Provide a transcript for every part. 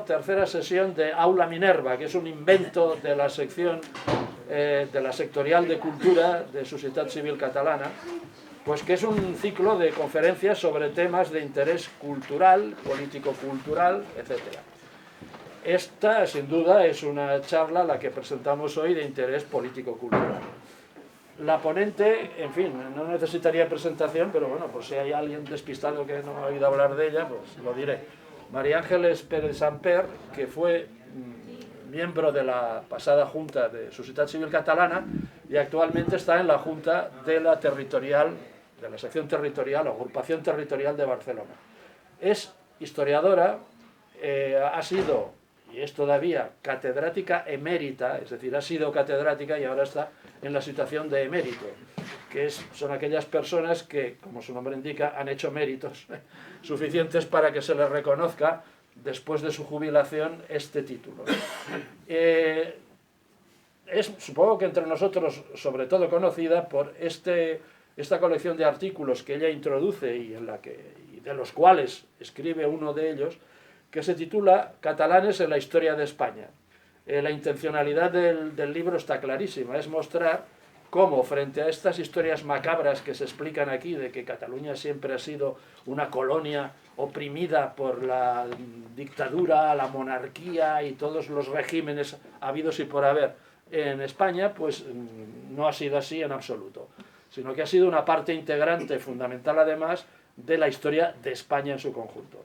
Tercera sesión de Aula Minerva, que es un invento de la sección de la sectorial de cultura de Societat Civil Catalana, pues que es un ciclo de conferencias sobre temas de interés cultural, político-cultural, etc. Esta, sin duda, es una charla, la que presentamos hoy, de interés político-cultural. La ponente, en fin, no necesitaría presentación, pero bueno, por si hay alguien despistado que no ha oído hablar de ella, pues lo diré. María Ángeles Pérez Samper, que fue miembro de la pasada Junta de Societat Civil Catalana y actualmente está en la Junta de la Territorial, de la sección territorial, agrupación territorial de Barcelona. Es historiadora, ha sido, y es todavía, catedrática emérita, es decir, ha sido catedrática y ahora está en la situación de emérito, que son aquellas personas que, como su nombre indica, han hecho méritos suficientes para que se les reconozca después de su jubilación este título. Es, supongo que entre nosotros, sobre todo conocida por esta colección de artículos que ella introduce y de los cuales escribe uno de ellos, que se titula Catalanes en la historia de España. La intencionalidad del libro está clarísima, es mostrar cómo, frente a estas historias macabras que se explican aquí, de que Cataluña siempre ha sido una colonia oprimida por la dictadura, la monarquía y todos los regímenes habidos y por haber en España, pues no ha sido así en absoluto, sino que ha sido una parte integrante, fundamental además, de la historia de España en su conjunto.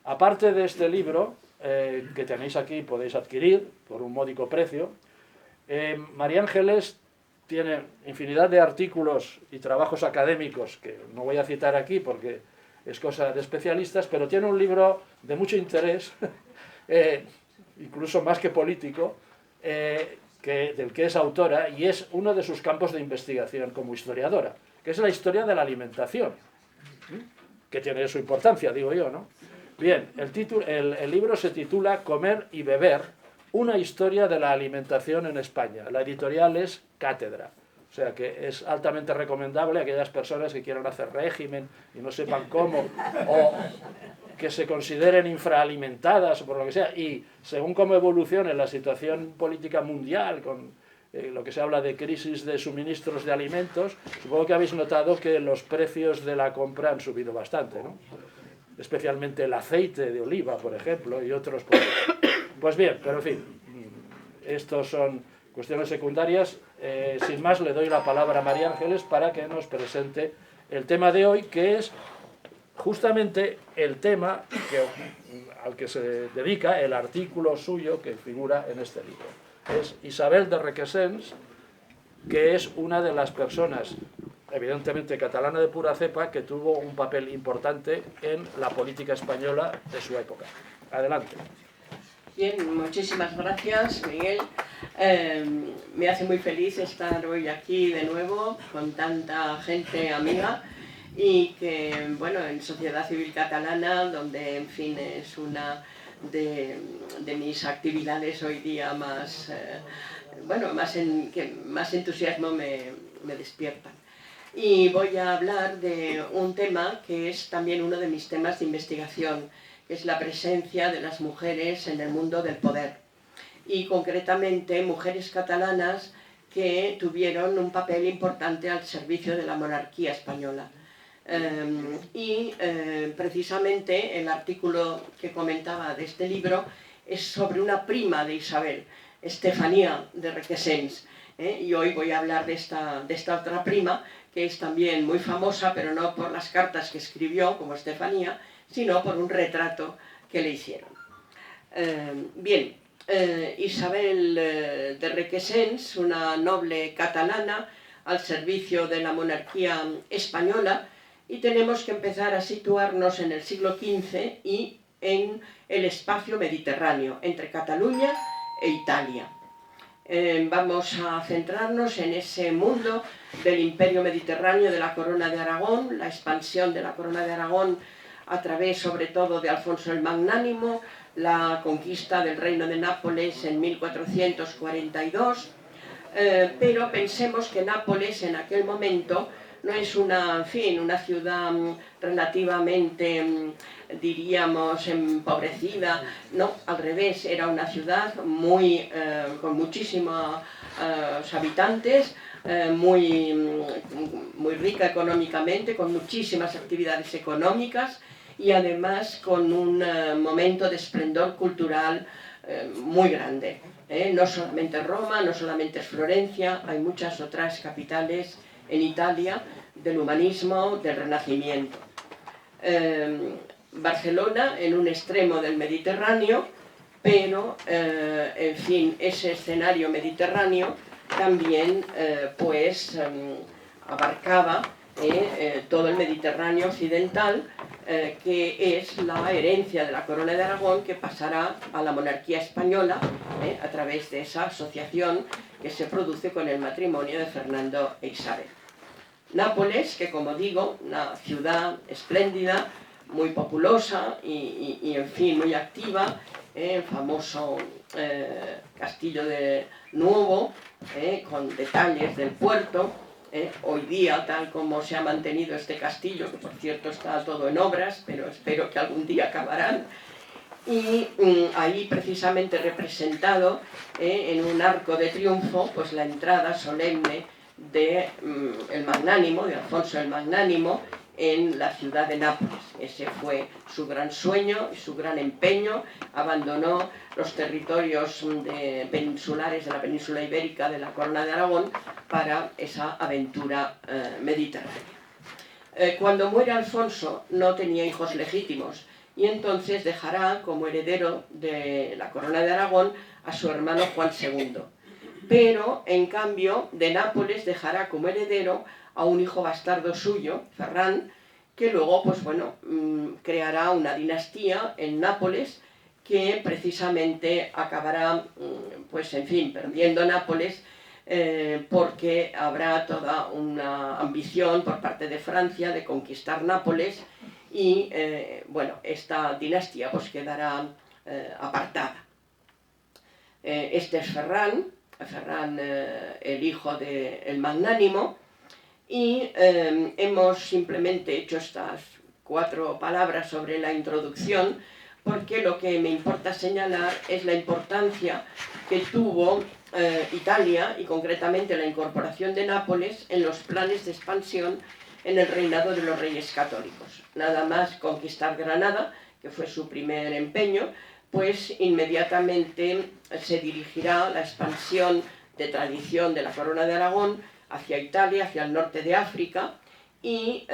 Aparte de este libro, que tenéis aquí, podéis adquirir por un módico precio, María Ángeles tiene infinidad de artículos y trabajos académicos que no voy a citar aquí porque es cosa de especialistas, pero tiene un libro de mucho interés, incluso más que político, del que es autora, y es uno de sus campos de investigación como historiadora, que es la historia de la alimentación, que tiene su importancia, digo yo, ¿no? Bien, el libro se titula Comer y beber, una historia de la alimentación en España. La editorial es Cátedra, o sea que es altamente recomendable a aquellas personas que quieran hacer régimen y no sepan cómo, o que se consideren infraalimentadas o por lo que sea, y según cómo evolucione la situación política mundial, con lo que se habla de crisis de suministros de alimentos, supongo que habéis notado que los precios de la compra han subido bastante, ¿no? Especialmente el aceite de oliva, por ejemplo, y otros productos. Pues bien, pero en fin, estos son cuestiones secundarias. Sin más, le doy la palabra a María Ángeles para que nos presente el tema de hoy, que es justamente el tema al que se dedica el artículo suyo que figura en este libro. Es Isabel de Requesens, que es una de las personas, evidentemente catalana de pura cepa, que tuvo un papel importante en la política española de su época. Adelante. Bien, muchísimas gracias, Miguel. Me hace muy feliz estar hoy aquí de nuevo con tanta gente amiga y que, bueno, en Sociedad Civil Catalana, donde, en fin, es una de mis actividades hoy día más, que más entusiasmo me despiertan. Y voy a hablar de un tema que es también uno de mis temas de investigación, que es la presencia de las mujeres en el mundo del poder. Y concretamente mujeres catalanas que tuvieron un papel importante al servicio de la monarquía española. Precisamente el artículo que comentaba de este libro es sobre una prima de Isabel, Estefanía de Requesens. Y hoy voy a hablar de esta otra prima, que es también muy famosa, pero no por las cartas que escribió, como Estefanía, sino por un retrato que le hicieron. Isabel de Requesens, una noble catalana al servicio de la monarquía española, y tenemos que empezar a situarnos en el siglo XV y en el espacio mediterráneo, entre Cataluña e Italia. Vamos a centrarnos en ese mundo del imperio mediterráneo de la Corona de Aragón, la expansión de la Corona de Aragón a través sobre todo de Alfonso el Magnánimo, la conquista del reino de Nápoles en 1442, pero pensemos que Nápoles en aquel momento no es una, en fin, una ciudad relativamente, diríamos, empobrecida, no, al revés, era una ciudad muy, con muchísimos habitantes, muy rica económicamente, con muchísimas actividades económicas y además con un momento de esplendor cultural muy grande. No solamente Roma, no solamente es Florencia, hay muchas otras capitales en Italia del humanismo, del Renacimiento. Barcelona en un extremo del Mediterráneo, pero en fin, ese escenario mediterráneo también pues abarcaba todo el Mediterráneo occidental, que es la herencia de la Corona de Aragón, que pasará a la monarquía española a través de esa asociación que se produce con el matrimonio de Fernando e Isabel. Nápoles, que como digo, una ciudad espléndida, muy populosa y en fin, muy activa, el famoso Castillo de Nuovo, con detalles del puerto. Hoy día, tal como se ha mantenido este castillo, que por cierto está todo en obras, pero espero que algún día acabarán, y ahí precisamente representado en un arco de triunfo, pues la entrada solemne de el Magnánimo, de Alfonso el Magnánimo, en la ciudad de Nápoles. Ese fue su gran sueño y su gran empeño. Abandonó los territorios peninsulares de la península ibérica de la Corona de Aragón para esa aventura mediterránea. Cuando muere Alfonso no tenía hijos legítimos y entonces dejará como heredero de la Corona de Aragón a su hermano Juan II. Pero, en cambio, de Nápoles dejará como heredero a un hijo bastardo suyo, Ferran, que luego, pues bueno, creará una dinastía en Nápoles que precisamente acabará, pues en fin, perdiendo Nápoles, porque habrá toda una ambición por parte de Francia de conquistar Nápoles y, bueno, esta dinastía pues quedará apartada. Este es Ferran, el hijo del Magnánimo, y hemos simplemente hecho estas 4 palabras sobre la introducción porque lo que me importa señalar es la importancia que tuvo Italia y concretamente la incorporación de Nápoles en los planes de expansión en el reinado de los reyes católicos. Nada más conquistar Granada, que fue su primer empeño, pues inmediatamente se dirigirá la expansión de tradición de la Corona de Aragón hacia Italia, hacia el norte de África y,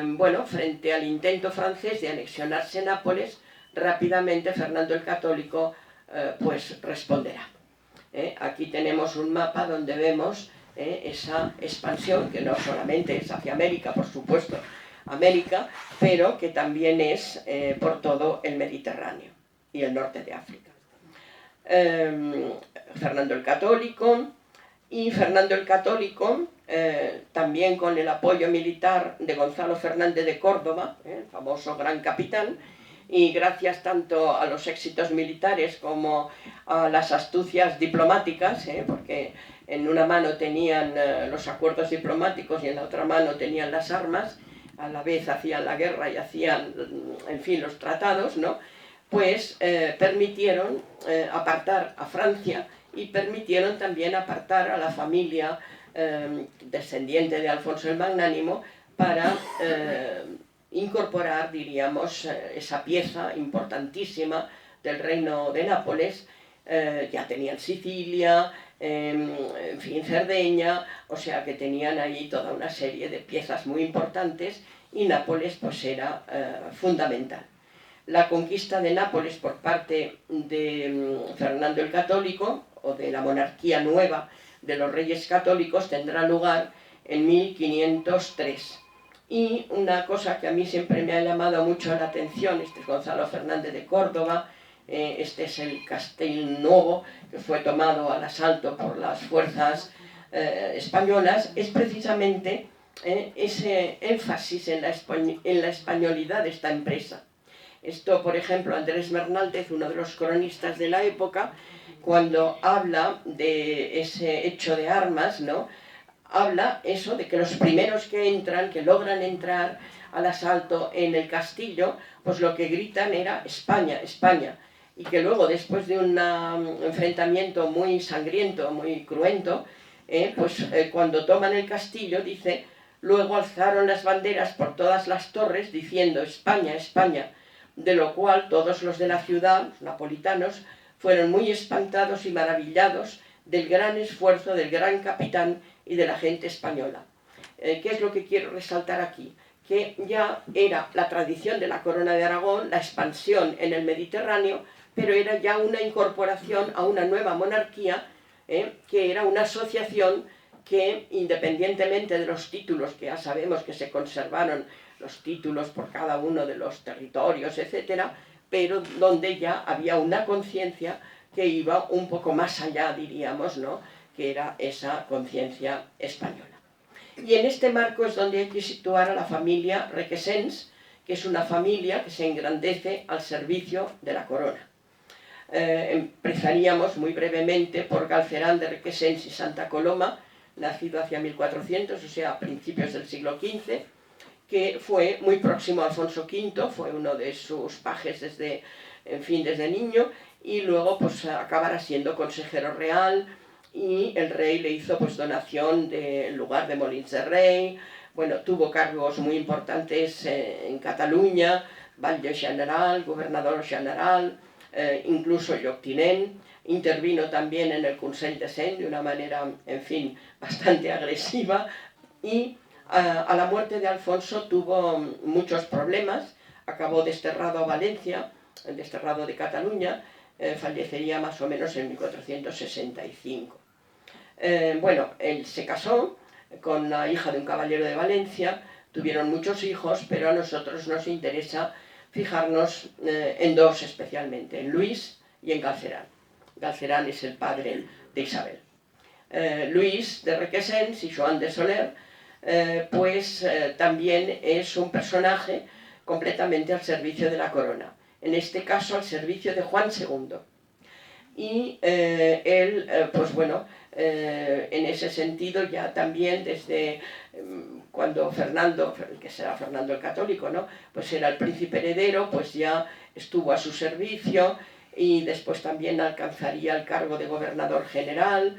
bueno, frente al intento francés de anexionarse Nápoles, rápidamente Fernando el Católico pues responderá. Aquí tenemos un mapa donde vemos esa expansión, que no solamente es hacia América, por supuesto, América, pero que también es por todo el Mediterráneo y el norte de África. Fernando el Católico, también con el apoyo militar de Gonzalo Fernández de Córdoba, el famoso gran capitán, y gracias tanto a los éxitos militares como a las astucias diplomáticas, porque en una mano tenían los acuerdos diplomáticos y en la otra mano tenían las armas, a la vez hacían la guerra y hacían, en fin, los tratados, ¿no? Pues permitieron apartar a Francia y permitieron también apartar a la familia descendiente de Alfonso el Magnánimo para incorporar, diríamos, esa pieza importantísima del reino de Nápoles. Ya tenían Sicilia, en fin, Cerdeña, o sea que tenían ahí toda una serie de piezas muy importantes y Nápoles pues era fundamental. La conquista de Nápoles por parte de Fernando el Católico, o de la monarquía nueva de los reyes católicos, tendrá lugar en 1503. Y una cosa que a mí siempre me ha llamado mucho la atención, este es Gonzalo Fernández de Córdoba, este es el Castel Nuovo, que fue tomado al asalto por las fuerzas españolas, es precisamente ese énfasis en la españolidad de esta empresa. Esto, por ejemplo, Andrés Bernaldez, uno de los cronistas de la época, cuando habla de ese hecho de armas, ¿no?, habla eso de que los primeros que entran, que logran entrar al asalto en el castillo, pues lo que gritan era España, España, y que luego después de un enfrentamiento muy sangriento, muy cruento, cuando toman el castillo, dice, luego alzaron las banderas por todas las torres diciendo España, España, de lo cual todos los de la ciudad, napolitanos, fueron muy espantados y maravillados del gran esfuerzo del gran capitán y de la gente española. ¿Qué es lo que quiero resaltar aquí? Que ya era la tradición de la Corona de Aragón, la expansión en el Mediterráneo, pero era ya una incorporación a una nueva monarquía, que era una asociación que, independientemente de los títulos, que ya sabemos que se conservaron los títulos por cada uno de los territorios, etcétera, pero donde ya había una conciencia que iba un poco más allá, diríamos, ¿no?, que era esa conciencia española. Y en este marco es donde hay que situar a la familia Requesens, que es una familia que se engrandece al servicio de la corona. Empezaríamos muy brevemente por Galcerán de Requesens y Santa Coloma, nacido hacia 1400, o sea, a principios del siglo XV, que fue muy próximo a Alfonso V, fue uno de sus pajes desde niño, y luego pues acabará siendo consejero real, y el rey le hizo pues donación del lugar de Molins de Rey. Bueno, tuvo cargos muy importantes en Cataluña, batlle general, gobernador general, incluso lloctinent. Intervino también en el Consell de Cent de una manera, en fin, bastante agresiva, y a la muerte de Alfonso tuvo muchos problemas, acabó desterrado a Valencia, desterrado de Cataluña, fallecería más o menos en 1465. Bueno, él se casó con la hija de un caballero de Valencia, tuvieron muchos hijos, pero a nosotros nos interesa fijarnos en dos especialmente, en Luis y en Galcerán. Galcerán es el padre de Isabel. Luis de Requesens y Joan de Soler, también es un personaje completamente al servicio de la corona, en este caso al servicio de Juan II. Y él, en ese sentido ya también desde cuando Fernando, que será Fernando el Católico, ¿no?, pues era el príncipe heredero, pues ya estuvo a su servicio, y después también alcanzaría el cargo de gobernador general,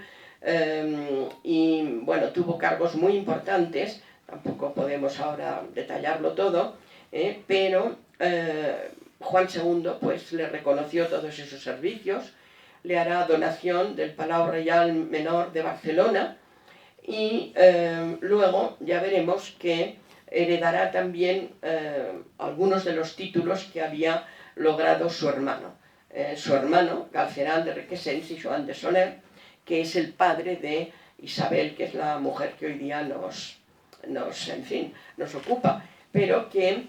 y bueno, tuvo cargos muy importantes, tampoco podemos ahora detallarlo todo, pero Juan II pues le reconoció todos esos servicios, le hará donación del Palau Reial Menor de Barcelona, y luego ya veremos que heredará también algunos de los títulos que había logrado su hermano, Galcerán de Requesens y Joan de Soler, que es el padre de Isabel, que es la mujer que hoy día nos ocupa, pero que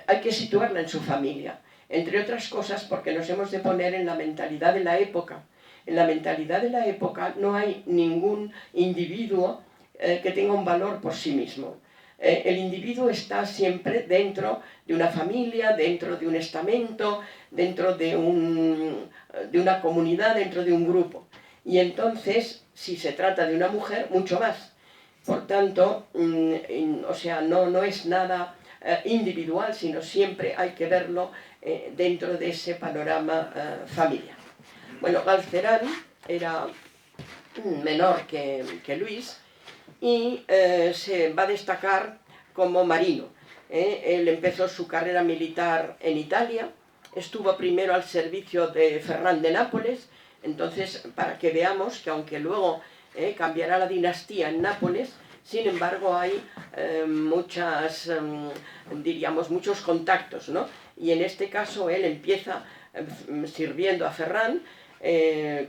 hay que situarla en su familia, entre otras cosas porque nos hemos de poner en la mentalidad de la época. En la mentalidad de la época no hay ningún individuo que tenga un valor por sí mismo. El individuo está siempre dentro de una familia, dentro de un estamento, dentro de una comunidad, dentro de un grupo. Y entonces, si se trata de una mujer, mucho más. Por tanto, no es nada individual, sino siempre hay que verlo dentro de ese panorama familiar. Bueno, Galcerán era menor que Luis, y se va a destacar como marino. Él empezó su carrera militar en Italia, estuvo primero al servicio de Ferran de Nápoles. Entonces, para que veamos que aunque luego cambiará la dinastía en Nápoles, sin embargo hay muchos contactos, ¿no? Y en este caso él empieza sirviendo a Ferran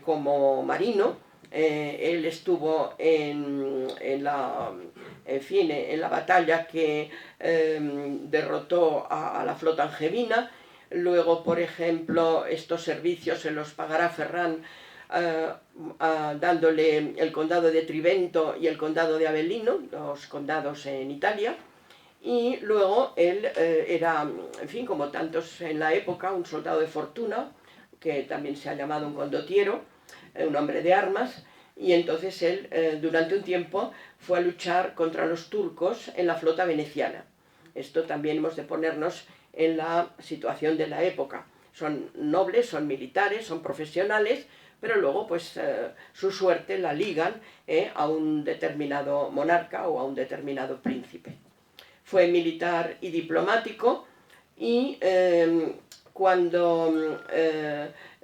como marino. Él estuvo en la batalla que derrotó a la flota angevina. Luego, por ejemplo, estos servicios se los pagará Ferran dándole el condado de Trivento y el condado de Avellino, los condados en Italia. Y luego él era, como tantos en la época, un soldado de fortuna, que también se ha llamado un condottiero, un hombre de armas, y entonces él durante un tiempo fue a luchar contra los turcos en la flota veneciana. Esto también hemos de ponernos en la situación de la época. Son nobles, son militares, son profesionales, pero luego pues su suerte la ligan a un determinado monarca o a un determinado príncipe. Fue militar y diplomático, y cuando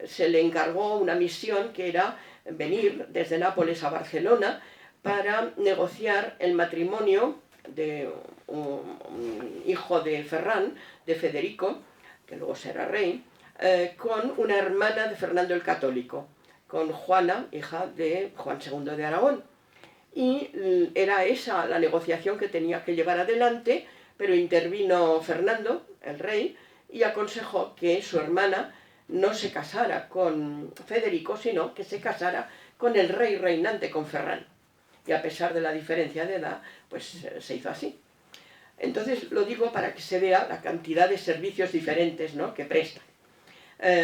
se le encargó una misión que era venir desde Nápoles a Barcelona para negociar el matrimonio de un hijo de Ferran, de Federico, que luego será rey, con una hermana de Fernando el Católico, con Juana, hija de Juan II de Aragón. Y era esa la negociación que tenía que llevar adelante, pero intervino Fernando, el rey, y aconsejó que su hermana no se casara con Federico, sino que se casara con el rey reinante, con Ferran. Y a pesar de la diferencia de edad, pues se hizo así. Entonces lo digo para que se vea la cantidad de servicios diferentes, ¿no?, que prestan.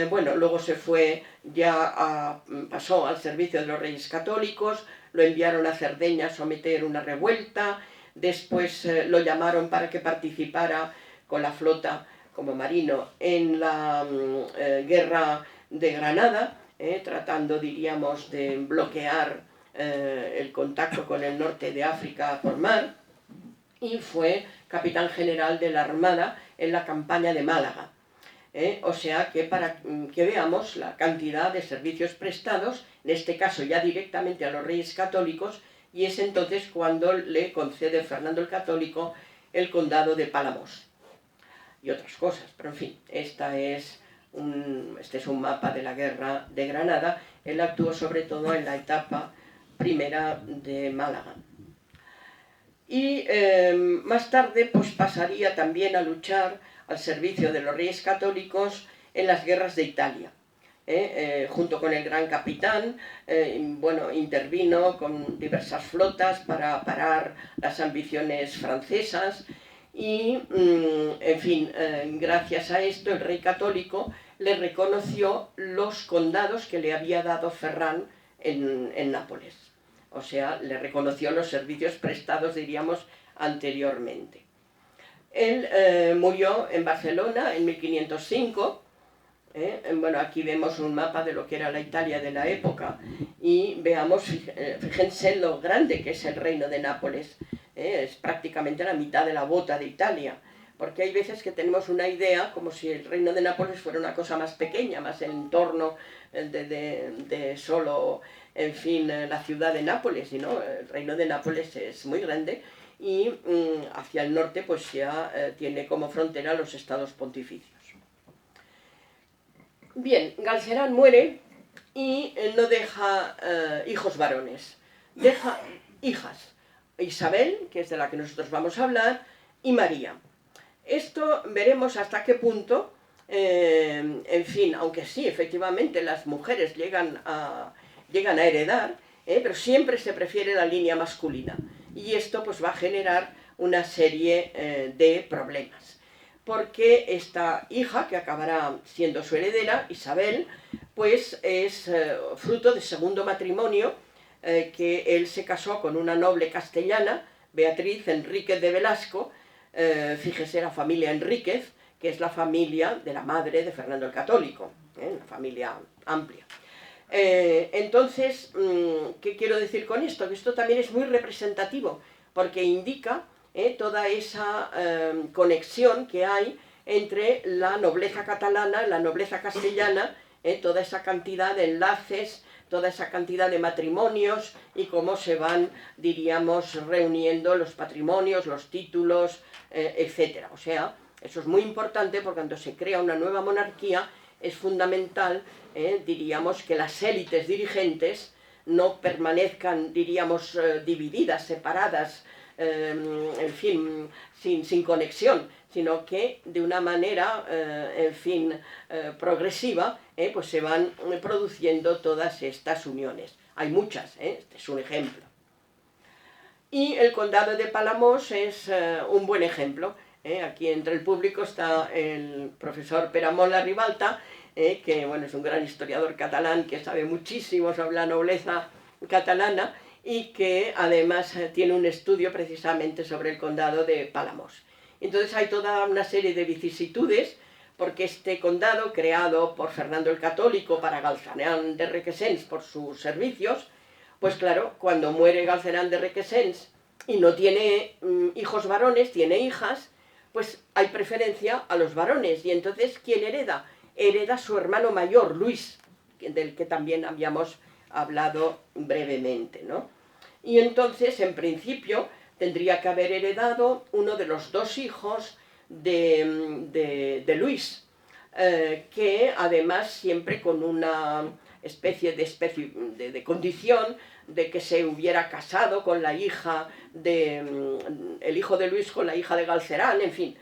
Bueno, luego se fue, pasó al servicio de los Reyes Católicos, lo enviaron a Cerdeña a someter una revuelta, después lo llamaron para que participara con la flota como marino en la guerra de Granada, tratando, diríamos, de bloquear el contacto con el norte de África por mar, y fue capitán general de la Armada en la campaña de Málaga. O sea que para que veamos la cantidad de servicios prestados, en este caso ya directamente a los Reyes Católicos, y es entonces cuando le concede Fernando el Católico el condado de Palamos y otras cosas. Pero en fin, este es un mapa de la guerra de Granada. Él actuó sobre todo en la etapa primera de Málaga. Y más tarde pues pasaría también a luchar al servicio de los Reyes Católicos en las guerras de Italia. Junto con el gran capitán, bueno, intervino con diversas flotas para parar las ambiciones francesas, y en fin, gracias a esto el rey católico le reconoció los condados que le había dado Ferran en Nápoles. O sea, le reconoció los servicios prestados, diríamos, anteriormente. Él murió en Barcelona en 1505. Bueno, aquí vemos un mapa de lo que era la Italia de la época, y veamos, fíjense lo grande que es el reino de Nápoles. Es prácticamente la mitad de la bota de Italia, porque hay veces que tenemos una idea como si el reino de Nápoles fuera una cosa más pequeña, más el entorno de solo, en fin, la ciudad de Nápoles, y no, el reino de Nápoles es muy grande, y hacia el norte pues ya tiene como frontera los estados pontificios. Bien, Galcerán muere y no deja hijos varones, deja hijas, Isabel, que es de la que nosotros vamos a hablar, y María. Esto veremos hasta qué punto, en fin, aunque sí, efectivamente, las mujeres llegan a heredar, pero siempre se prefiere la línea masculina. Y esto pues va a generar una serie de problemas. Porque esta hija, que acabará siendo su heredera, Isabel, pues es fruto de segundo matrimonio, que él se casó con una noble castellana, Beatriz Enríquez de Velasco. Fíjese, la familia Enríquez, que es la familia de la madre de Fernando el Católico, una familia amplia. Entonces, ¿qué quiero decir con esto? Que esto también es muy representativo, porque indica toda esa conexión que hay entre la nobleza catalana, la nobleza castellana, toda esa cantidad de enlaces, toda esa cantidad de matrimonios, y cómo se van, diríamos, reuniendo los patrimonios, los títulos, etc. O sea, eso es muy importante, porque cuando se crea una nueva monarquía es fundamental, diríamos, que las élites dirigentes no permanezcan, diríamos, divididas, separadas, en fin, sin conexión, sino que de una manera, en fin, progresiva, pues se van produciendo todas estas uniones. Hay muchas, este es un ejemplo. Y el condado de Palamós es un buen ejemplo. Aquí entre el público está el profesor Pere Mola Ribalta, que bueno, es un gran historiador catalán que sabe muchísimo sobre la nobleza catalana y que además tiene un estudio precisamente sobre el condado de Palamos. Entonces hay toda una serie de vicisitudes, porque este condado, creado por Fernando el Católico para Galcerán de Requesens por sus servicios, pues claro, cuando muere Galcerán de Requesens y no tiene hijos varones, tiene hijas, pues hay preferencia a los varones. Y entonces, ¿quién hereda? Hereda su hermano mayor, Luis, del que también habíamos hablado brevemente, ¿no? Y entonces, en principio, tendría que haber heredado uno de los dos hijos de Luis, que además siempre con una especie de condición de que se hubiera casado con la hija el hijo de Luis con la hija de Galcerán, en fin,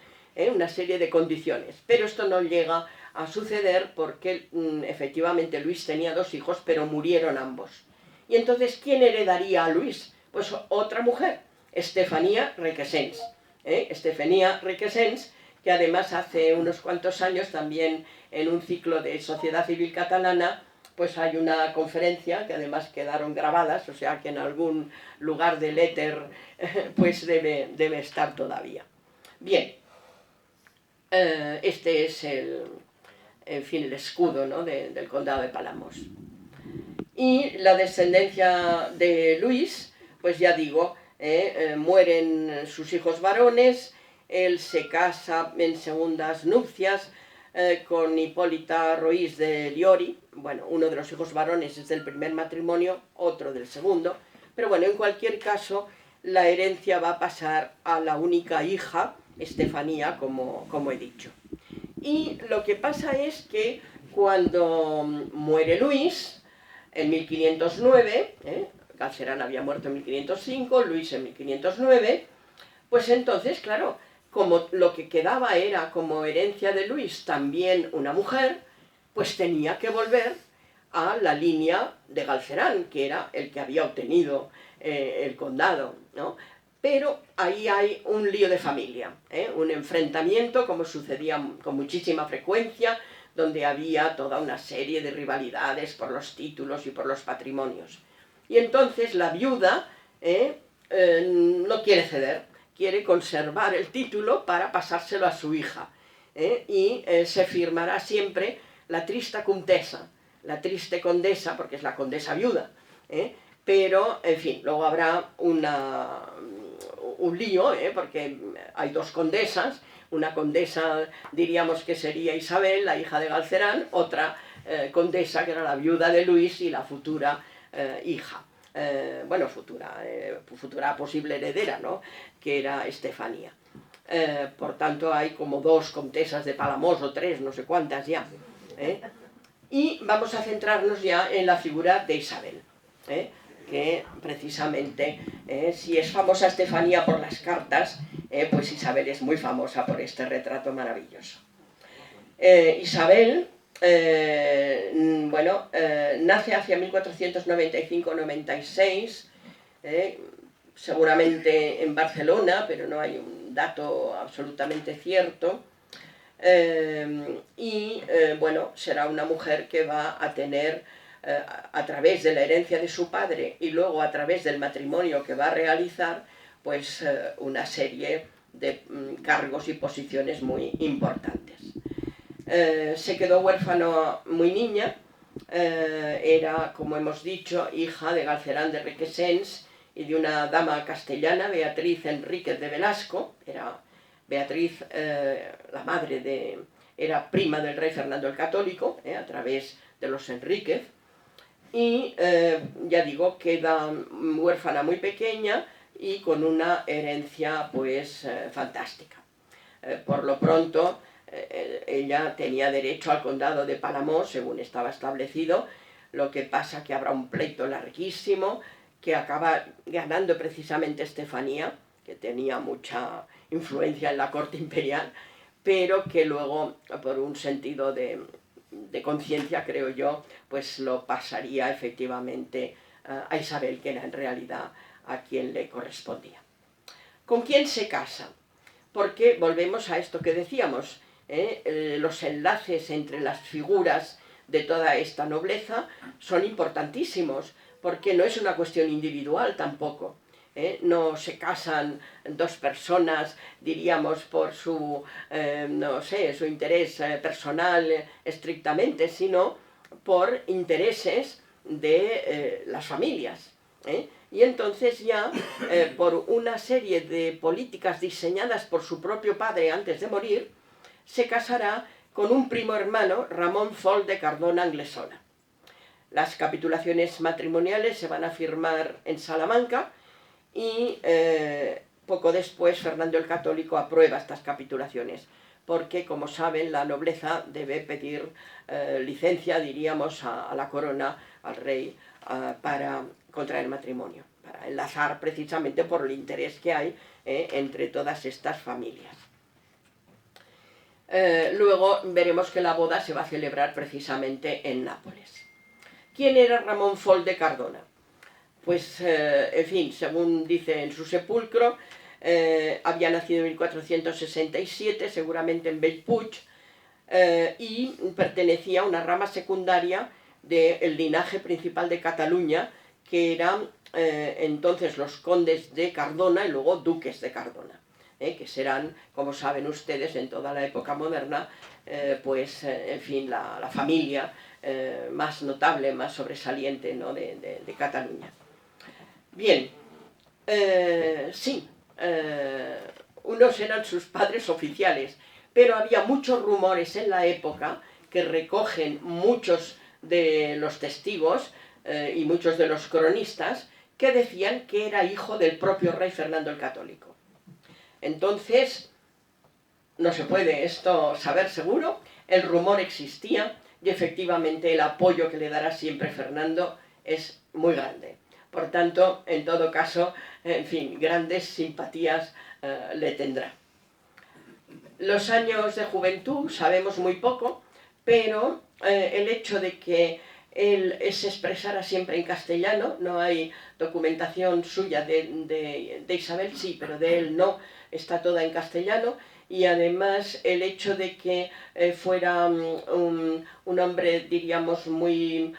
una serie de condiciones. Pero esto no llega a suceder porque efectivamente Luis tenía dos hijos, pero murieron ambos. Y entonces, ¿quién heredaría a Luis? Pues otra mujer, Estefanía Requesens. Estefanía Requesens, que además hace unos cuantos años también en un ciclo de Sociedad Civil Catalana, pues hay una conferencia que además quedaron grabadas, o sea que en algún lugar del éter pues debe estar todavía. Bien, este es en fin, el escudo, ¿no?, del condado de Palamos. Y la descendencia de Luis, pues ya digo, mueren sus hijos varones, él se casa en segundas nupcias con Hipólita Roís de Liori. Bueno, uno de los hijos varones es del primer matrimonio, otro del segundo, pero bueno, en cualquier caso, la herencia va a pasar a la única hija, Estefanía, como he dicho. Y lo que pasa es que cuando muere Luis, en 1509, Galcerán había muerto en 1505, Luis en 1509, pues entonces, claro, como lo que quedaba era como herencia de Luis también una mujer, pues tenía que volver a la línea de Galcerán, que era el que había obtenido el condado, ¿no? Pero ahí hay un lío de familia, un enfrentamiento, como sucedía con muchísima frecuencia, donde había toda una serie de rivalidades por los títulos y por los patrimonios. Y entonces la viuda no quiere ceder, quiere conservar el título para pasárselo a su hija, y se firmará siempre la trista condesa, la triste condesa, porque es la condesa viuda, pero, en fin, luego habrá un lío, porque hay dos condesas. Una condesa, diríamos que sería Isabel, la hija de Galcerán, otra condesa, que era la viuda de Luis y la futura hija, bueno, futura posible heredera, ¿no?, que era Estefanía. Por tanto, hay como dos condesas de Palamos, o tres, no sé cuántas ya. Y vamos a centrarnos ya en la figura de Isabel, que precisamente, si es famosa Estefanía por las cartas, pues Isabel es muy famosa por este retrato maravilloso. Isabel, bueno, nace hacia 1495-96, seguramente en Barcelona, pero no hay un dato absolutamente cierto. Bueno, será una mujer que va a tener, a través de la herencia de su padre y luego a través del matrimonio que va a realizar, pues una serie de cargos y posiciones muy importantes. Se quedó huérfano muy niña, era, como hemos dicho, hija de Galcerán de Requesens y de una dama castellana, Beatriz Enríquez de Velasco. Era Beatriz, la madre era prima del rey Fernando el Católico, a través de los Enríquez, y ya digo, queda huérfana muy pequeña y con una herencia pues fantástica. Por lo pronto, ella tenía derecho al condado de Palamos, según estaba establecido. Lo que pasa que habrá un pleito larguísimo que acaba ganando precisamente Estefanía, que tenía mucha influencia en la corte imperial, pero que luego, por un sentido de conciencia, creo yo, pues lo pasaría efectivamente a Isabel, que era en realidad a quien le correspondía. ¿Con quién se casa? Porque volvemos a esto que decíamos, los enlaces entre las figuras de toda esta nobleza son importantísimos, porque no es una cuestión individual tampoco. No se casan dos personas, diríamos, por su, no sé, su interés personal estrictamente, sino por intereses de las familias. Y entonces ya, por una serie de políticas diseñadas por su propio padre antes de morir, se casará con un primo hermano, Ramón Fol de Cardona Anglesola. Las capitulaciones matrimoniales se van a firmar en Salamanca y poco después Fernando el Católico aprueba estas capitulaciones, porque, como saben, la nobleza debe pedir licencia, diríamos, a la corona, al rey, para contraer matrimonio, para enlazar precisamente por el interés que hay entre todas estas familias. Luego veremos que la boda se va a celebrar precisamente en Nápoles. ¿Quién era Ramón Fol de Cardona? Pues, en fin, según dice en su sepulcro, había nacido en 1467, seguramente en Bellpuig, y pertenecía a una rama secundaria del linaje principal de Cataluña, que eran entonces los condes de Cardona y luego duques de Cardona, que serán, como saben ustedes, en toda la época moderna, pues, en fin, la familia más notable, más sobresaliente, ¿no?, de Cataluña. Bien, sí, unos eran sus padres oficiales, pero había muchos rumores en la época que recogen muchos de los testigos y muchos de los cronistas que decían que era hijo del propio rey Fernando el Católico. Entonces, no se puede esto saber seguro, el rumor existía y efectivamente el apoyo que le dará siempre Fernando es muy grande. Por tanto, en todo caso, en fin, grandes simpatías le tendrá. Los años de juventud sabemos muy poco, pero el hecho de que él se expresara siempre en castellano, no hay documentación suya de Isabel, sí, pero de él no, está toda en castellano, y además el hecho de que fuera un hombre, diríamos, muy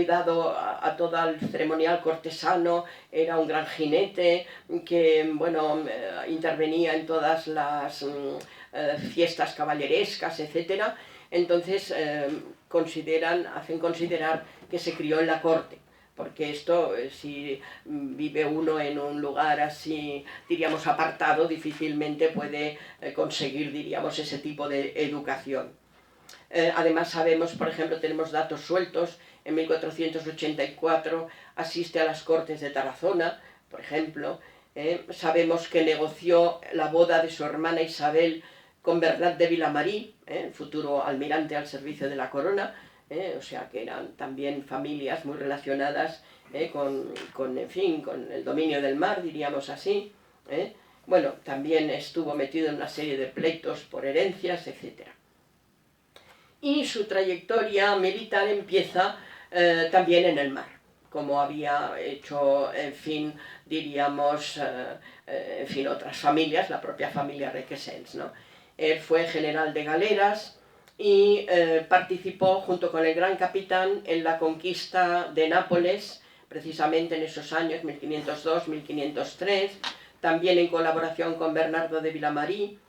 dado a todo el ceremonial cortesano, era un gran jinete, que, bueno, intervenía en todas las fiestas caballerescas, etc. Entonces hacen considerar que se crió en la corte, porque esto, si vive uno en un lugar así, diríamos, apartado, difícilmente puede conseguir, diríamos, ese tipo de educación. Además sabemos, por ejemplo, tenemos datos sueltos, en 1484 asiste a las Cortes de Tarazona, por ejemplo, sabemos que negoció la boda de su hermana Isabel con Bernat de Vilamarí, futuro almirante al servicio de la corona, o sea que eran también familias muy relacionadas en fin, con el dominio del mar, diríamos así. Bueno, también estuvo metido en una serie de pleitos por herencias, etc. Y su trayectoria militar empieza también en el mar, como había hecho, en fin, diríamos, en fin, otras familias, la propia familia Requesens, ¿no? Él fue general de galeras y participó junto con el gran capitán en la conquista de Nápoles, precisamente en esos años, 1502-1503, también en colaboración con Bernardo de Vilamarí.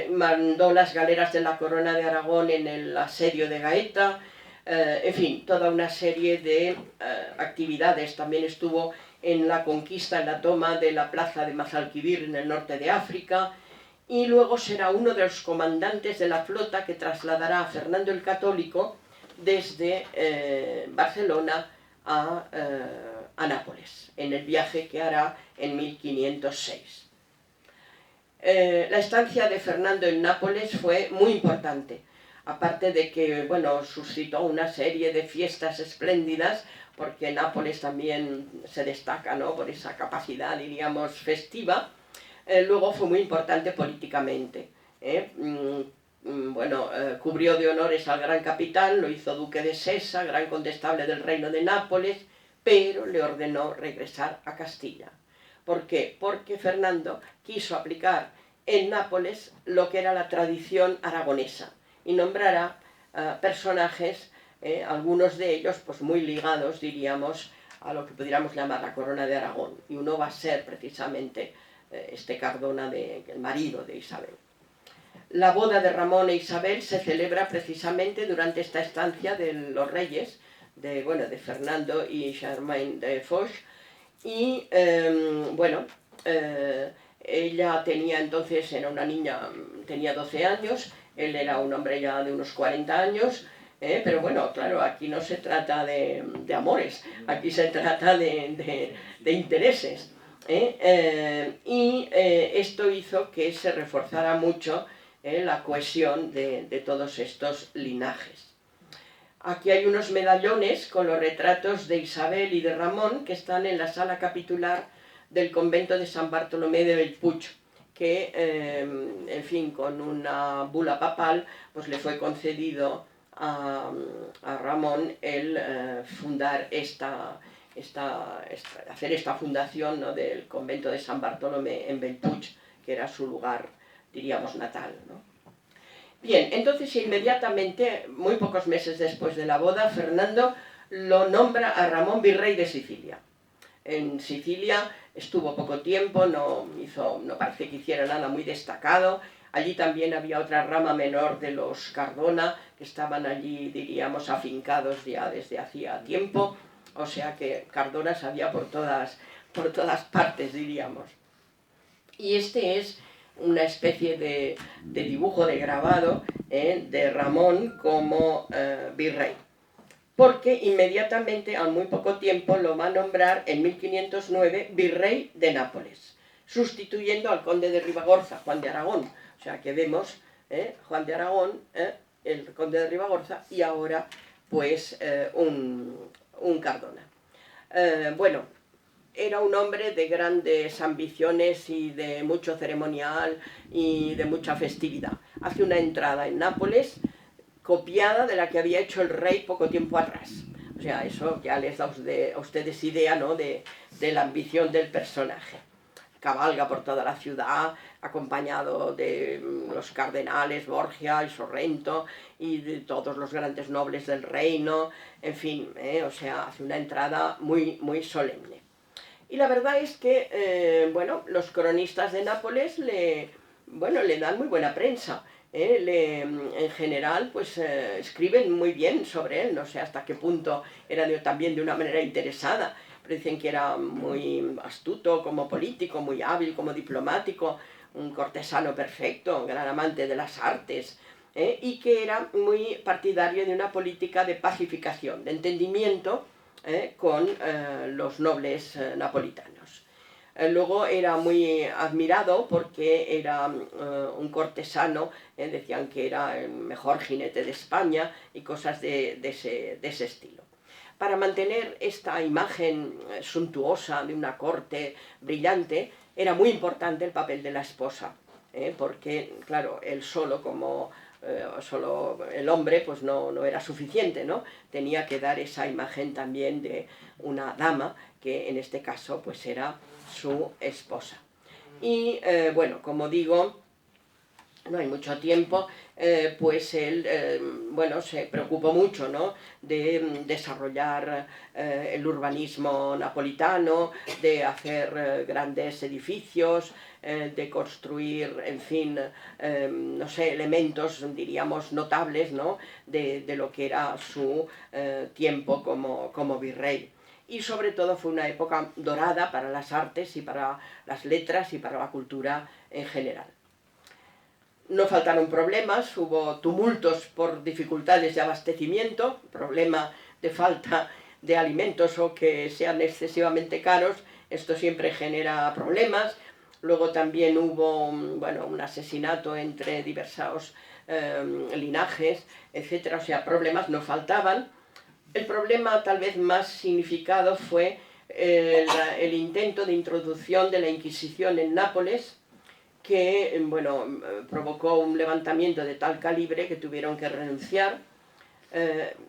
Mandó las galeras de la Corona de Aragón en el asedio de Gaeta, en fin, toda una serie de actividades. También estuvo en la conquista, en la toma de la plaza de Mazalquivir en el norte de África, y luego será uno de los comandantes de la flota que trasladará a Fernando el Católico desde Barcelona a Nápoles, en el viaje que hará en 1506. La estancia de Fernando en Nápoles fue muy importante, aparte de que, bueno, suscitó una serie de fiestas espléndidas, porque Nápoles también se destaca, ¿no?, por esa capacidad, diríamos, festiva. Luego fue muy importante políticamente. Bueno, cubrió de honores al gran capitán, lo hizo duque de Sesa, gran condestable del reino de Nápoles, pero le ordenó regresar a Castilla. ¿Por qué? Porque Fernando quiso aplicar en Nápoles lo que era la tradición aragonesa y nombrará personajes, algunos de ellos pues muy ligados, diríamos, a lo que pudiéramos llamar la corona de Aragón, y uno va a ser precisamente este Cardona, el marido de Isabel. La boda de Ramón e Isabel se celebra precisamente durante esta estancia de los reyes, de Fernando y Germain de Foix, y ella tenía entonces, era una niña, tenía 12 años, él era un hombre ya de unos 40 años, pero bueno, claro, aquí no se trata de amores, aquí se trata de intereses. Esto hizo que se reforzara mucho la cohesión de todos estos linajes. Aquí hay unos medallones con los retratos de Isabel y de Ramón que están en la sala capitular del convento de San Bartolomé de Bellpuig, que, en fin, con una bula papal, pues le fue concedido a Ramón el fundar hacer esta fundación, ¿no?, del convento de San Bartolomé en Bellpuig, que era su lugar, diríamos, natal, ¿no? Bien, entonces inmediatamente, muy pocos meses después de la boda, Fernando lo nombra a Ramón virrey de Sicilia. En Sicilia estuvo poco tiempo, no parece que hiciera nada muy destacado. Allí también había otra rama menor de los Cardona, que estaban allí, diríamos, afincados ya desde hacía tiempo. O sea que Cardonas había por todas partes, diríamos. Y este es una especie de dibujo, de grabado, de Ramón como virrey. Porque inmediatamente, al muy poco tiempo, lo va a nombrar en 1509 virrey de Nápoles, sustituyendo al conde de Ribagorza, Juan de Aragón. O sea que vemos Juan de Aragón, el conde de Ribagorza, y ahora pues un Cardona. Era un hombre de grandes ambiciones y de mucho ceremonial y de mucha festividad. Hace una entrada en Nápoles copiada de la que había hecho el rey poco tiempo atrás. O sea, eso ya les da a ustedes idea, ¿no?, de la ambición del personaje. Cabalga por toda la ciudad, acompañado de los cardenales Borgia y Sorrento y de todos los grandes nobles del reino, en fin, o sea, hace una entrada muy, muy solemne. Y la verdad es que, los cronistas de Nápoles le dan muy buena prensa. En general, pues escriben muy bien sobre él, no sé hasta qué punto era también de una manera interesada, pero dicen que era muy astuto como político, muy hábil como diplomático, un cortesano perfecto, un gran amante de las artes, y que era muy partidario de una política de pacificación, de entendimiento con los nobles napolitanos. Luego era muy admirado porque era un cortesano, decían que era el mejor jinete de España y cosas de ese estilo. Para mantener esta imagen suntuosa de una corte brillante, era muy importante el papel de la esposa, porque, claro, él solo el hombre pues no era suficiente, ¿no? Tenía que dar esa imagen también de una dama, que en este caso pues era su esposa. Y como digo, no hay mucho tiempo, pues él se preocupó mucho, ¿no?, de desarrollar el urbanismo napolitano, de hacer grandes edificios, de construir, en fin, elementos, diríamos, notables, ¿no?, de lo que era su tiempo como virrey. Y sobre todo fue una época dorada para las artes y para las letras y para la cultura en general. No faltaron problemas, hubo tumultos por dificultades de abastecimiento, problema de falta de alimentos o que sean excesivamente caros, esto siempre genera problemas. Luego también hubo un asesinato entre diversos linajes, etc. O sea, problemas no faltaban. El problema tal vez más significado fue el intento de introducción de la Inquisición en Nápoles, que provocó un levantamiento de tal calibre que tuvieron que renunciar,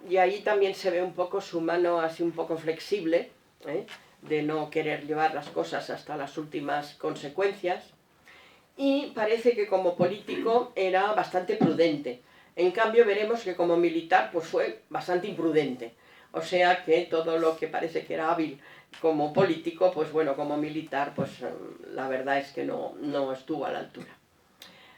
y ahí también se ve un poco su mano así un poco flexible, de no querer llevar las cosas hasta las últimas consecuencias, y parece que como político era bastante prudente. En cambio veremos que como militar pues fue bastante imprudente. o sea que todo lo que parece que era hábil como político, pues bueno, como militar, pues la verdad es que no estuvo a la altura.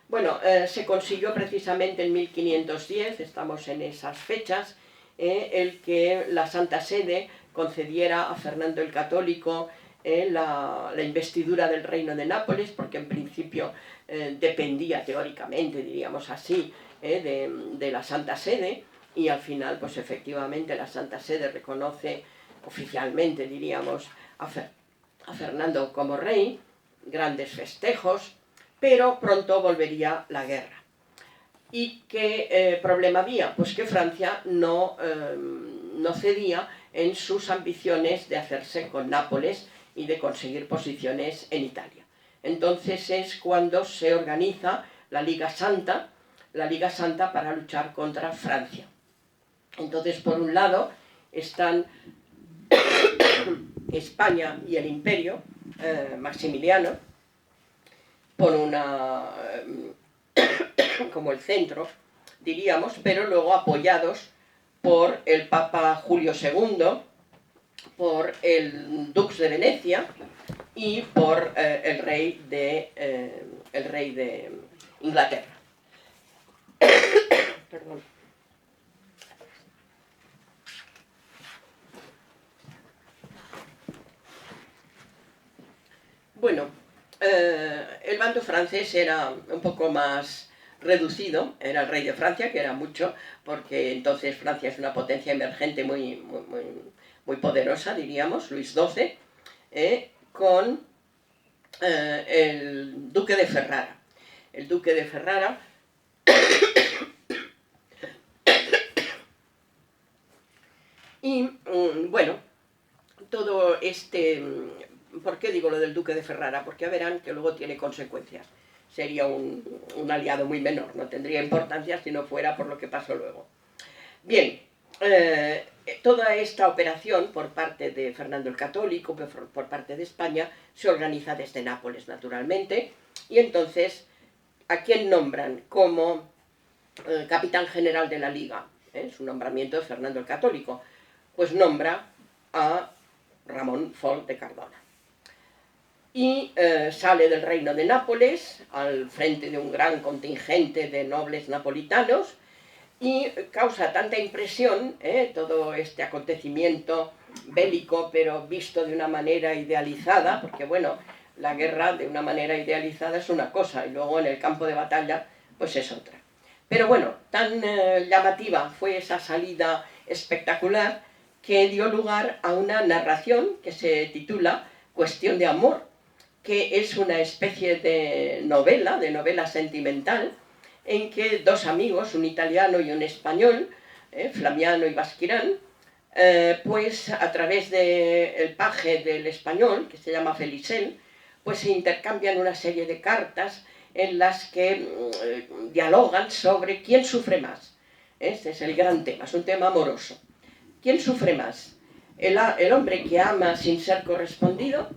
Bueno, se consiguió precisamente en 1510, estamos en esas fechas, el que la Santa Sede concediera a Fernando el Católico la investidura del Reino de Nápoles, porque en principio dependía teóricamente, diríamos así, de la Santa Sede, y al final, pues efectivamente, la Santa Sede reconoce oficialmente, diríamos, a Fernando como rey, grandes festejos, pero pronto volvería la guerra. ¿Y qué problema había? Pues que Francia no cedía en sus ambiciones de hacerse con Nápoles y de conseguir posiciones en Italia. Entonces es cuando se organiza la Liga Santa para luchar contra Francia. Entonces, por un lado, están España y el Imperio, Maximiliano, por una... como el centro, diríamos, pero luego apoyados por el Papa Julio II, por el Dux de Venecia y por el rey de Inglaterra. Perdón. Bueno, el bando francés era un poco más reducido, era el rey de Francia, que era mucho, porque entonces Francia es una potencia emergente muy poderosa, diríamos, Luis XII, con el duque de Ferrara. El duque de Ferrara y, bueno, todo este... ¿Por qué digo lo del duque de Ferrara? Porque verán que luego tiene consecuencias. Sería un aliado muy menor, no tendría importancia si no fuera por lo que pasó luego. Bien, toda esta operación por parte de Fernando el Católico, por parte de España, se organiza desde Nápoles, naturalmente, y entonces, ¿a quién nombran como capitán general de la Liga? Su nombramiento de Fernando el Católico. Pues nombra a Ramón Font de Cardona. Y sale del reino de Nápoles al frente de un gran contingente de nobles napolitanos y causa tanta impresión todo este acontecimiento bélico, pero visto de una manera idealizada, porque bueno, la guerra de una manera idealizada es una cosa y luego en el campo de batalla pues es otra. Pero bueno, tan llamativa fue esa salida espectacular que dio lugar a una narración que se titula Cuestión de amor, que es una especie de novela sentimental, en que dos amigos, un italiano y un español, Flamiano y Basquirán, pues a través del paje del español, que se llama Felicel, pues se intercambian una serie de cartas en las que dialogan sobre quién sufre más. Este es el gran tema, es un tema amoroso. ¿Quién sufre más? ¿El hombre que ama sin ser correspondido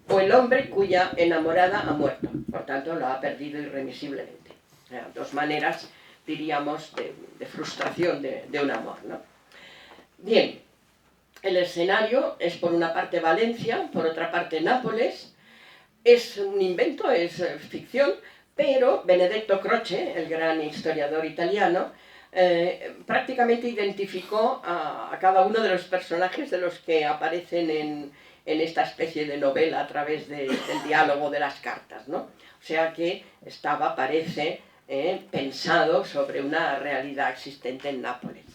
o el hombre cuya enamorada ha muerto? Por tanto, lo ha perdido irremisiblemente. O sea, dos maneras, diríamos, de frustración de un amor, ¿no? Bien, el escenario es por una parte Valencia, por otra parte Nápoles. Es un invento, es ficción, pero Benedetto Croce, el gran historiador italiano, prácticamente identificó a cada uno de los personajes de los que aparecen en esta especie de novela a través del diálogo de las cartas, ¿no? O sea que estaba, parece, pensado sobre una realidad existente en Nápoles.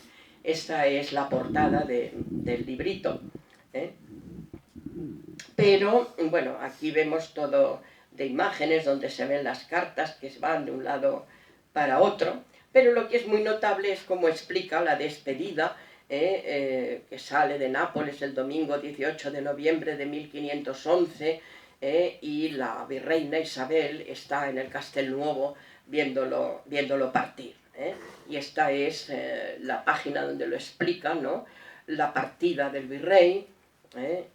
Esta es la portada del librito. Pero, bueno, aquí vemos todo de imágenes donde se ven las cartas que van de un lado para otro, pero lo que es muy notable es cómo explica la despedida que sale de Nápoles el domingo 18 de noviembre de 1511 y la virreina Isabel está en el Castelnuovo viéndolo partir. Y esta es la página donde lo explica, ¿no? La partida del virrey,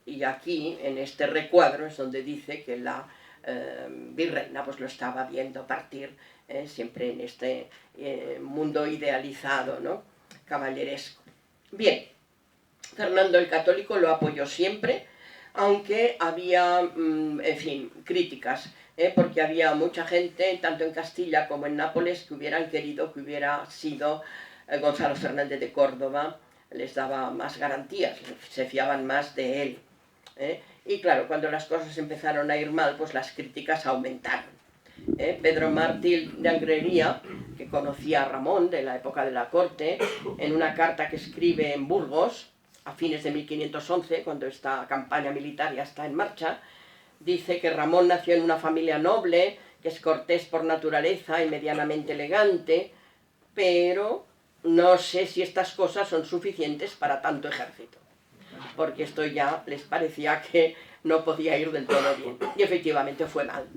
y aquí, en este recuadro, es donde dice que la virreina pues lo estaba viendo partir, siempre en este mundo idealizado, ¿no? Caballeresco. Bien, Fernando el Católico lo apoyó siempre, aunque había, en fin, críticas, porque había mucha gente, tanto en Castilla como en Nápoles, que hubieran querido que hubiera sido Gonzalo Fernández de Córdoba, les daba más garantías, se fiaban más de él. Y claro, cuando las cosas empezaron a ir mal, pues las críticas aumentaron. Pedro Martí de Anglería, que conocía a Ramón de la época de la corte, en una carta que escribe en Burgos, a fines de 1511, cuando esta campaña militar ya está en marcha, dice que Ramón nació en una familia noble, que es cortés por naturaleza y medianamente elegante, pero no sé si estas cosas son suficientes para tanto ejército, porque esto ya les parecía que no podía ir del todo bien. Y efectivamente fue mal.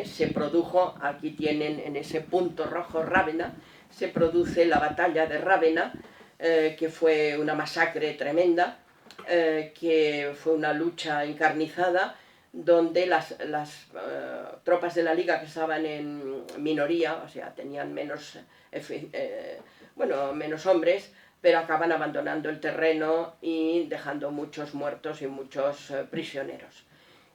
Se produjo, aquí tienen en ese punto rojo Rávena, se produce la batalla de Rávena, que fue una masacre tremenda, que fue una lucha encarnizada, donde las tropas de la Liga, que estaban en minoría, o sea, tenían menos, menos hombres, pero acaban abandonando el terreno y dejando muchos muertos y muchos prisioneros.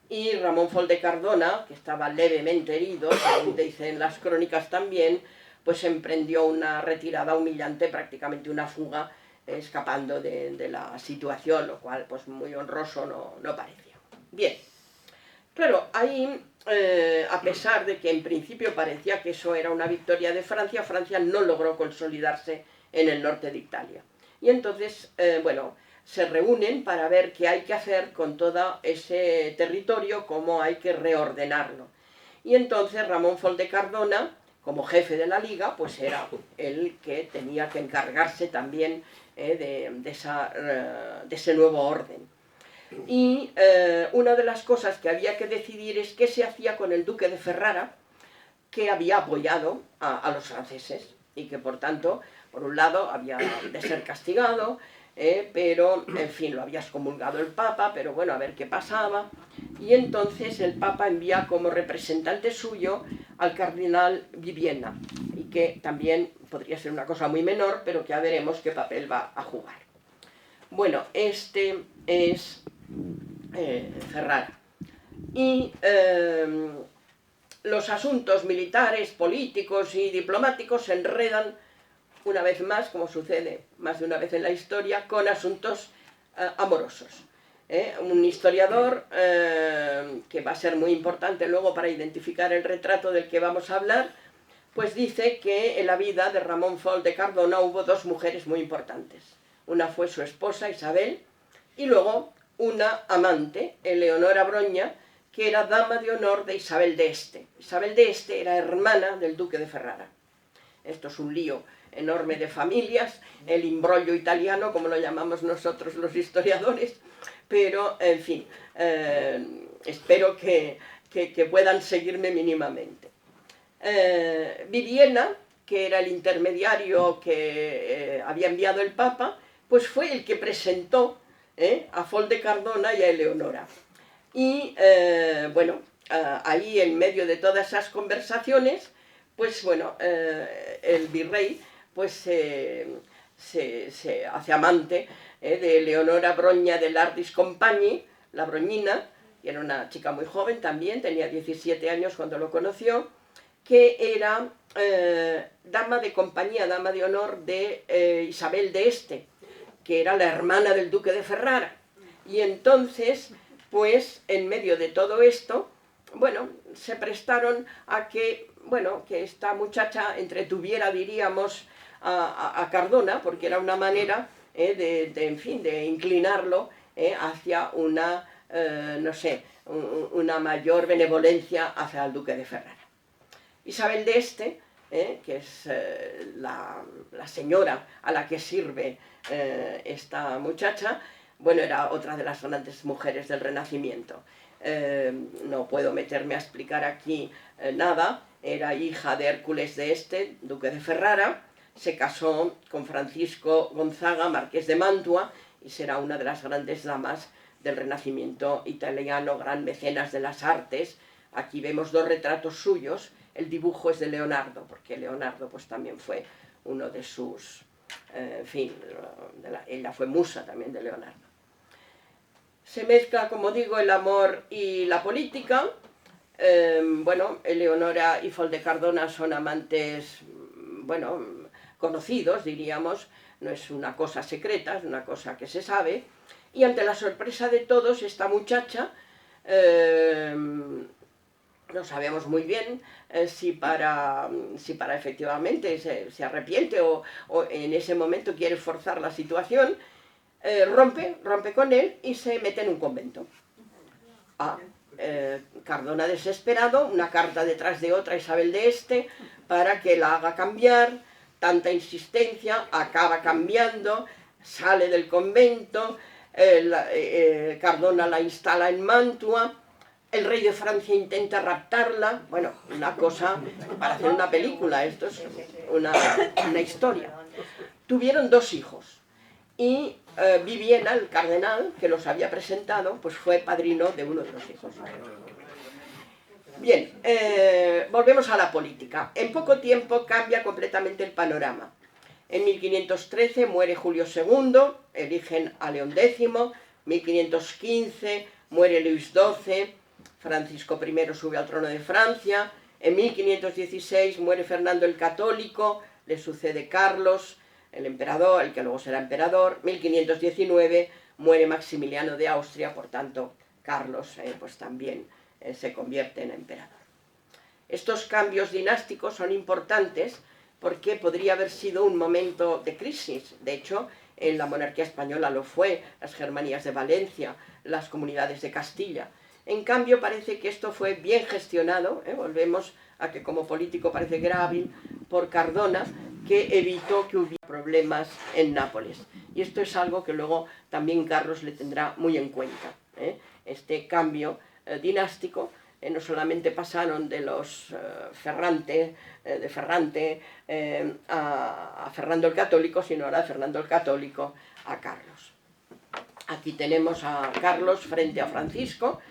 Y Ramón Fol de Cardona, que estaba levemente herido, según dicen las crónicas también, pues emprendió una retirada humillante, prácticamente una fuga, escapando de la situación, lo cual pues muy honroso no parecía. Bien, claro, ahí, a pesar de que en principio parecía que eso era una victoria de Francia, Francia no logró consolidarse en el norte de Italia. Y entonces, se reúnen para ver qué hay que hacer con todo ese territorio, cómo hay que reordenarlo. Y entonces Ramón Fol de Cardona, como jefe de la Liga, pues era el que tenía que encargarse también de ese nuevo orden. Y una de las cosas que había que decidir es qué se hacía con el duque de Ferrara, que había apoyado a los franceses y que por tanto, por un lado, había de ser castigado, pero, en fin, lo había excomulgado el Papa, pero bueno, a ver qué pasaba. Y entonces el Papa envía como representante suyo al cardenal Vivien, y que también podría ser una cosa muy menor, pero que ya veremos qué papel va a jugar. Bueno, este es Ferrara. Y los asuntos militares, políticos y diplomáticos se enredan una vez más, como sucede más de una vez en la historia, con asuntos amorosos. Un historiador que va a ser muy importante luego para identificar el retrato del que vamos a hablar, pues dice que en la vida de Ramón Fol de Cardona hubo dos mujeres muy importantes. Una fue su esposa, Isabel, y luego una amante, Eleonora Broña, que era dama de honor de Isabel de Este. Isabel de Este era hermana del duque de Ferrara. Esto es un lío enorme de familias, el imbroglio italiano, como lo llamamos nosotros los historiadores, pero, en fin, espero que puedan seguirme mínimamente. Viviena, que era el intermediario que había enviado el Papa, pues fue el que presentó a Fol de Cardona y a Eleonora. Y, ahí en medio de todas esas conversaciones, pues bueno, el virrey pues se hace amante de Eleonora Broña de Lardis Compagni, la Broñina, y era una chica muy joven también, tenía 17 años cuando lo conoció, que era dama de compañía, dama de honor de Isabel de Este, que era la hermana del duque de Ferrara. Y entonces, pues, en medio de todo esto, bueno, se prestaron a que, que esta muchacha entretuviera, diríamos, a Cardona, porque era una manera en fin, de inclinarlo hacia una, una mayor benevolencia hacia el duque de Ferrara. Isabel de Este, que es la señora a la que sirve esta muchacha, bueno, era otra de las grandes mujeres del Renacimiento. No puedo meterme a explicar aquí nada, era hija de Hércules de Este, duque de Ferrara, se casó con Francisco Gonzaga, marqués de Mantua, y será una de las grandes damas del Renacimiento italiano, gran mecenas de las artes. Aquí vemos dos retratos suyos, el dibujo es de Leonardo, porque Leonardo pues también fue uno de sus en fin, ella fue musa también de Leonardo. Se mezcla, como digo, el amor y la política. Bueno, Eleonora y Fol de Cardona son amantes, bueno, conocidos, diríamos, no es una cosa secreta, es una cosa que se sabe, y ante la sorpresa de todos, esta muchacha, no sabemos muy bien si para efectivamente se arrepiente o en ese momento quiere forzar la situación, rompe con él y se mete en un convento. Cardona desesperado, una carta detrás de otra a Isabel de Este para que la haga cambiar, tanta insistencia, acaba cambiando, sale del convento, Cardona la instala en Mantua, el rey de Francia intenta raptarla, bueno, una cosa para hacer una película, esto es una historia. Tuvieron 2 hijos y Vivien, el cardenal que los había presentado, pues fue padrino de uno de los hijos. Bien, volvemos a la política. En poco tiempo cambia completamente el panorama. En 1513 muere Julio II, eligen a León X, 1515 muere Luis XII, Francisco I sube al trono de Francia, en 1516 muere Fernando el Católico, le sucede Carlos, el emperador, el que luego será emperador, 1519 muere Maximiliano de Austria, por tanto Carlos pues también se convierte en emperador. Estos cambios dinásticos son importantes porque podría haber sido un momento de crisis. De hecho, en la monarquía española lo fue, las Germanías de Valencia, las comunidades de Castilla. En cambio, parece que esto fue bien gestionado, volvemos a que como político parece que era hábil, por Cardona, que evitó que hubiera problemas en Nápoles. Y esto es algo que luego también Carlos le tendrá muy en cuenta. Este cambio dinástico, no solamente pasaron de los Ferrante a Fernando el Católico, sino ahora de Fernando el Católico a Carlos. Aquí tenemos a Carlos frente a Francisco,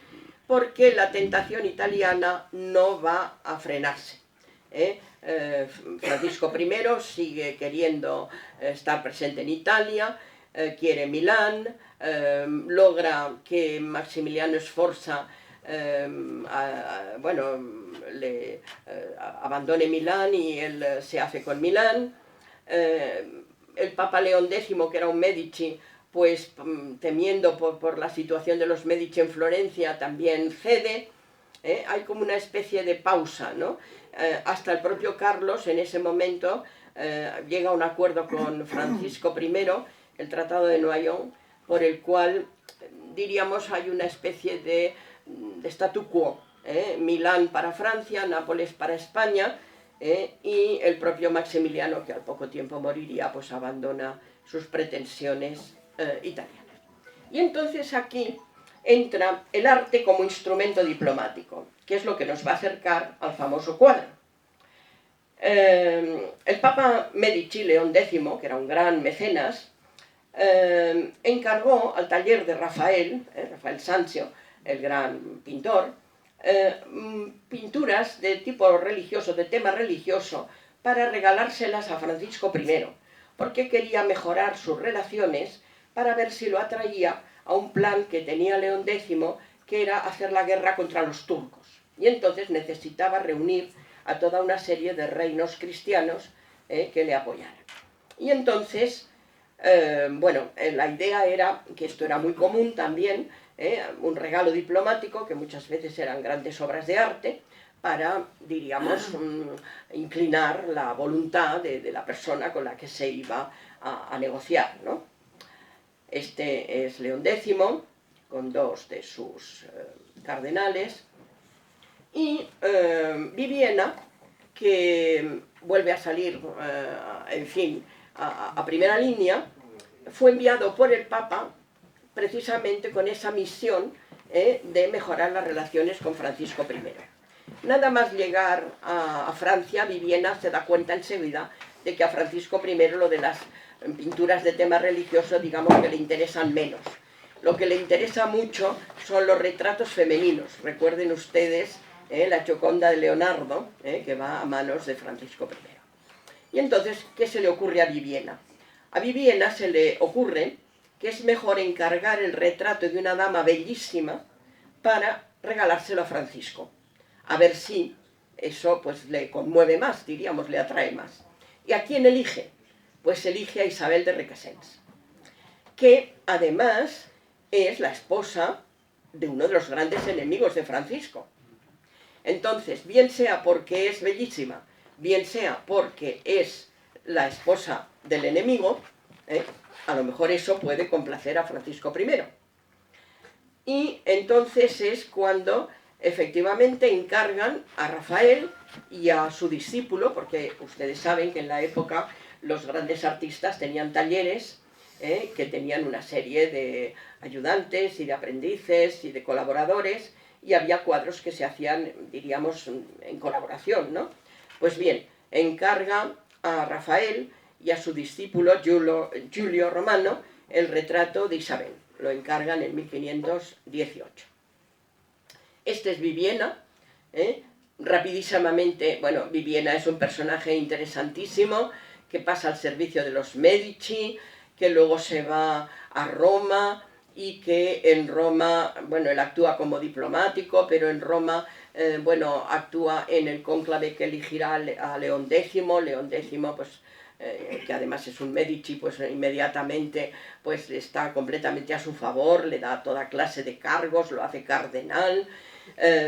porque la tentación italiana no va a frenarse. Francisco I sigue queriendo estar presente en Italia, quiere Milán, logra que Maximiliano Sforza abandone Milán y él se hace con Milán. El Papa León X, que era un Medici, pues temiendo por la situación de los Medici en Florencia, también cede. Hay como una especie de pausa, ¿no? Hasta el propio Carlos en ese momento llega a un acuerdo con Francisco I, el Tratado de Noyon, por el cual, diríamos, hay una especie de statu quo. Milán para Francia, Nápoles para España, y el propio Maximiliano, que al poco tiempo moriría, pues abandona sus pretensiones italianas. Y entonces aquí entra el arte como instrumento diplomático, que es lo que nos va a acercar al famoso cuadro. El Papa Medici, León X, que era un gran mecenas, encargó al taller de Rafael Sanzio, el gran pintor, pinturas de tipo religioso, de tema religioso, para regalárselas a Francisco I, porque quería mejorar sus relaciones para ver si lo atraía a un plan que tenía León X, que era hacer la guerra contra los turcos. Y entonces necesitaba reunir a toda una serie de reinos cristianos que le apoyaran. Y entonces, la idea era, que esto era muy común también, un regalo diplomático, que muchas veces eran grandes obras de arte, para, diríamos, inclinar la voluntad de la persona con la que se iba a negociar, ¿no? Este es León X, con 2 de sus cardenales, y Viviena, que vuelve a salir, en fin, a primera línea, fue enviado por el Papa precisamente con esa misión de mejorar las relaciones con Francisco I. Nada más llegar a Francia, Viviena se da cuenta enseguida de que a Francisco I lo de las pinturas de tema religioso, digamos que le interesan menos. Lo que le interesa mucho son los retratos femeninos. Recuerden ustedes la Gioconda de Leonardo, que va a manos de Francisco I. Y entonces, ¿qué se le ocurre a Viviena? A Viviena se le ocurre que es mejor encargar el retrato de una dama bellísima para regalárselo a Francisco, a ver si eso pues le conmueve más, diríamos, le atrae más. ¿Y a quién elige? Pues elige a Isabel de Requesens, que además es la esposa de uno de los grandes enemigos de Francisco. Entonces, bien sea porque es bellísima, bien sea porque es la esposa del enemigo, a lo mejor eso puede complacer a Francisco I. Y entonces es cuando efectivamente encargan a Rafael y a su discípulo, porque ustedes saben que en la época los grandes artistas tenían talleres, que tenían una serie de ayudantes y de aprendices y de colaboradores, y había cuadros que se hacían, diríamos, en colaboración, ¿no? Pues bien, encarga a Rafael y a su discípulo Giulio Romano el retrato de Isabel. Lo encargan en 1518. Este es Viviena, rapidísimamente, bueno, Viviena es un personaje interesantísimo que pasa al servicio de los Medici, que luego se va a Roma y que en Roma, bueno, él actúa como diplomático, pero en Roma, bueno, actúa en el cónclave que elegirá a León X. León X, pues, que además es un Medici, pues inmediatamente pues está completamente a su favor, le da toda clase de cargos, lo hace cardenal.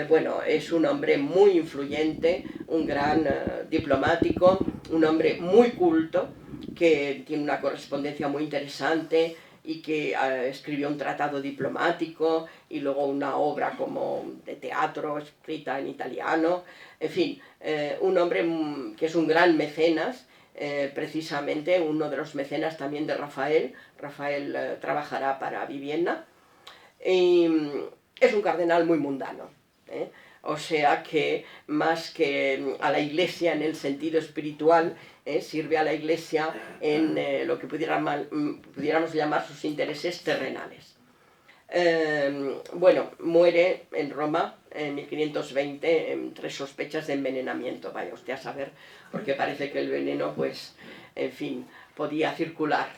Bueno, es un hombre muy influyente, un gran diplomático, un hombre muy culto, que tiene una correspondencia muy interesante y que escribió un tratado diplomático y luego una obra como de teatro escrita en italiano. En fin, un hombre que es un gran mecenas, precisamente uno de los mecenas también de Rafael. Rafael trabajará para Viviena. Y es un cardenal muy mundano, o sea que más que a la Iglesia en el sentido espiritual, sirve a la Iglesia en lo que pudiéramos llamar sus intereses terrenales. Bueno, muere en Roma en 1520 entre sospechas de envenenamiento, vaya usted a saber, porque parece que el veneno, pues, en fin, podía circular.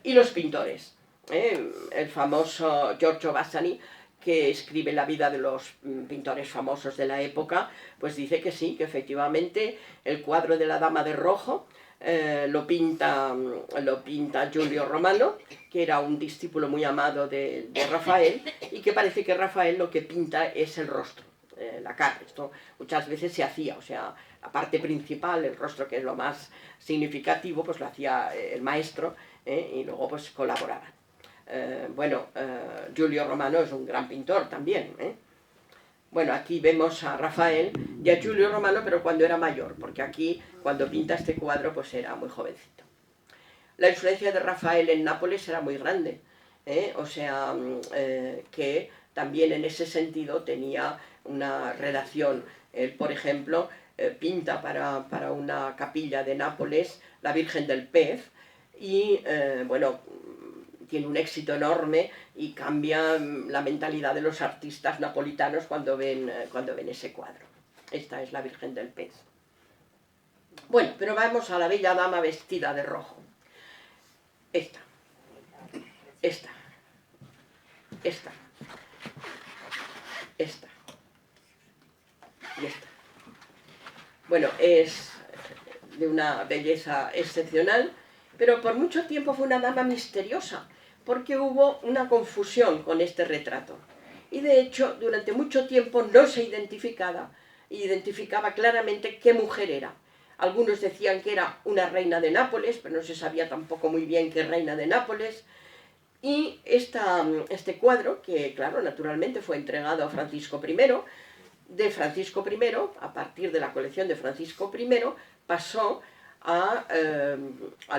Y los pintores, el famoso Giorgio Vasari, que escribe la vida de los pintores famosos de la época, pues dice que sí, que efectivamente el cuadro de la Dama de Rojo lo pinta Giulio Romano, que era un discípulo muy amado de Rafael, y que parece que Rafael lo que pinta es el rostro, la cara. Esto muchas veces se hacía, o sea, la parte principal, el rostro, que es lo más significativo, pues lo hacía el maestro, y luego pues colaboraban. Bueno, Giulio Romano es un gran pintor también. Bueno, aquí vemos a Rafael y a Giulio Romano, pero cuando era mayor, porque aquí, cuando pinta este cuadro, pues era muy jovencito. La influencia de Rafael en Nápoles era muy grande, o sea, que también en ese sentido tenía una relación. Él, por ejemplo, pinta para una capilla de Nápoles la Virgen del Pez y, bueno, tiene un éxito enorme y cambia la mentalidad de los artistas napolitanos cuando ven ese cuadro. Esta es la Virgen del Pez. Bueno, pero vamos a la bella dama vestida de rojo. Esta. Esta. Esta. Esta. Y esta. Bueno, es de una belleza excepcional, pero por mucho tiempo fue una dama misteriosa, porque hubo una confusión con este retrato. Y de hecho, durante mucho tiempo no se identificaba claramente qué mujer era. Algunos decían que era una reina de Nápoles, pero no se sabía tampoco muy bien qué reina de Nápoles. Y este cuadro, que claro, naturalmente fue entregado a Francisco I, de Francisco I, a partir de la colección de Francisco I, pasó a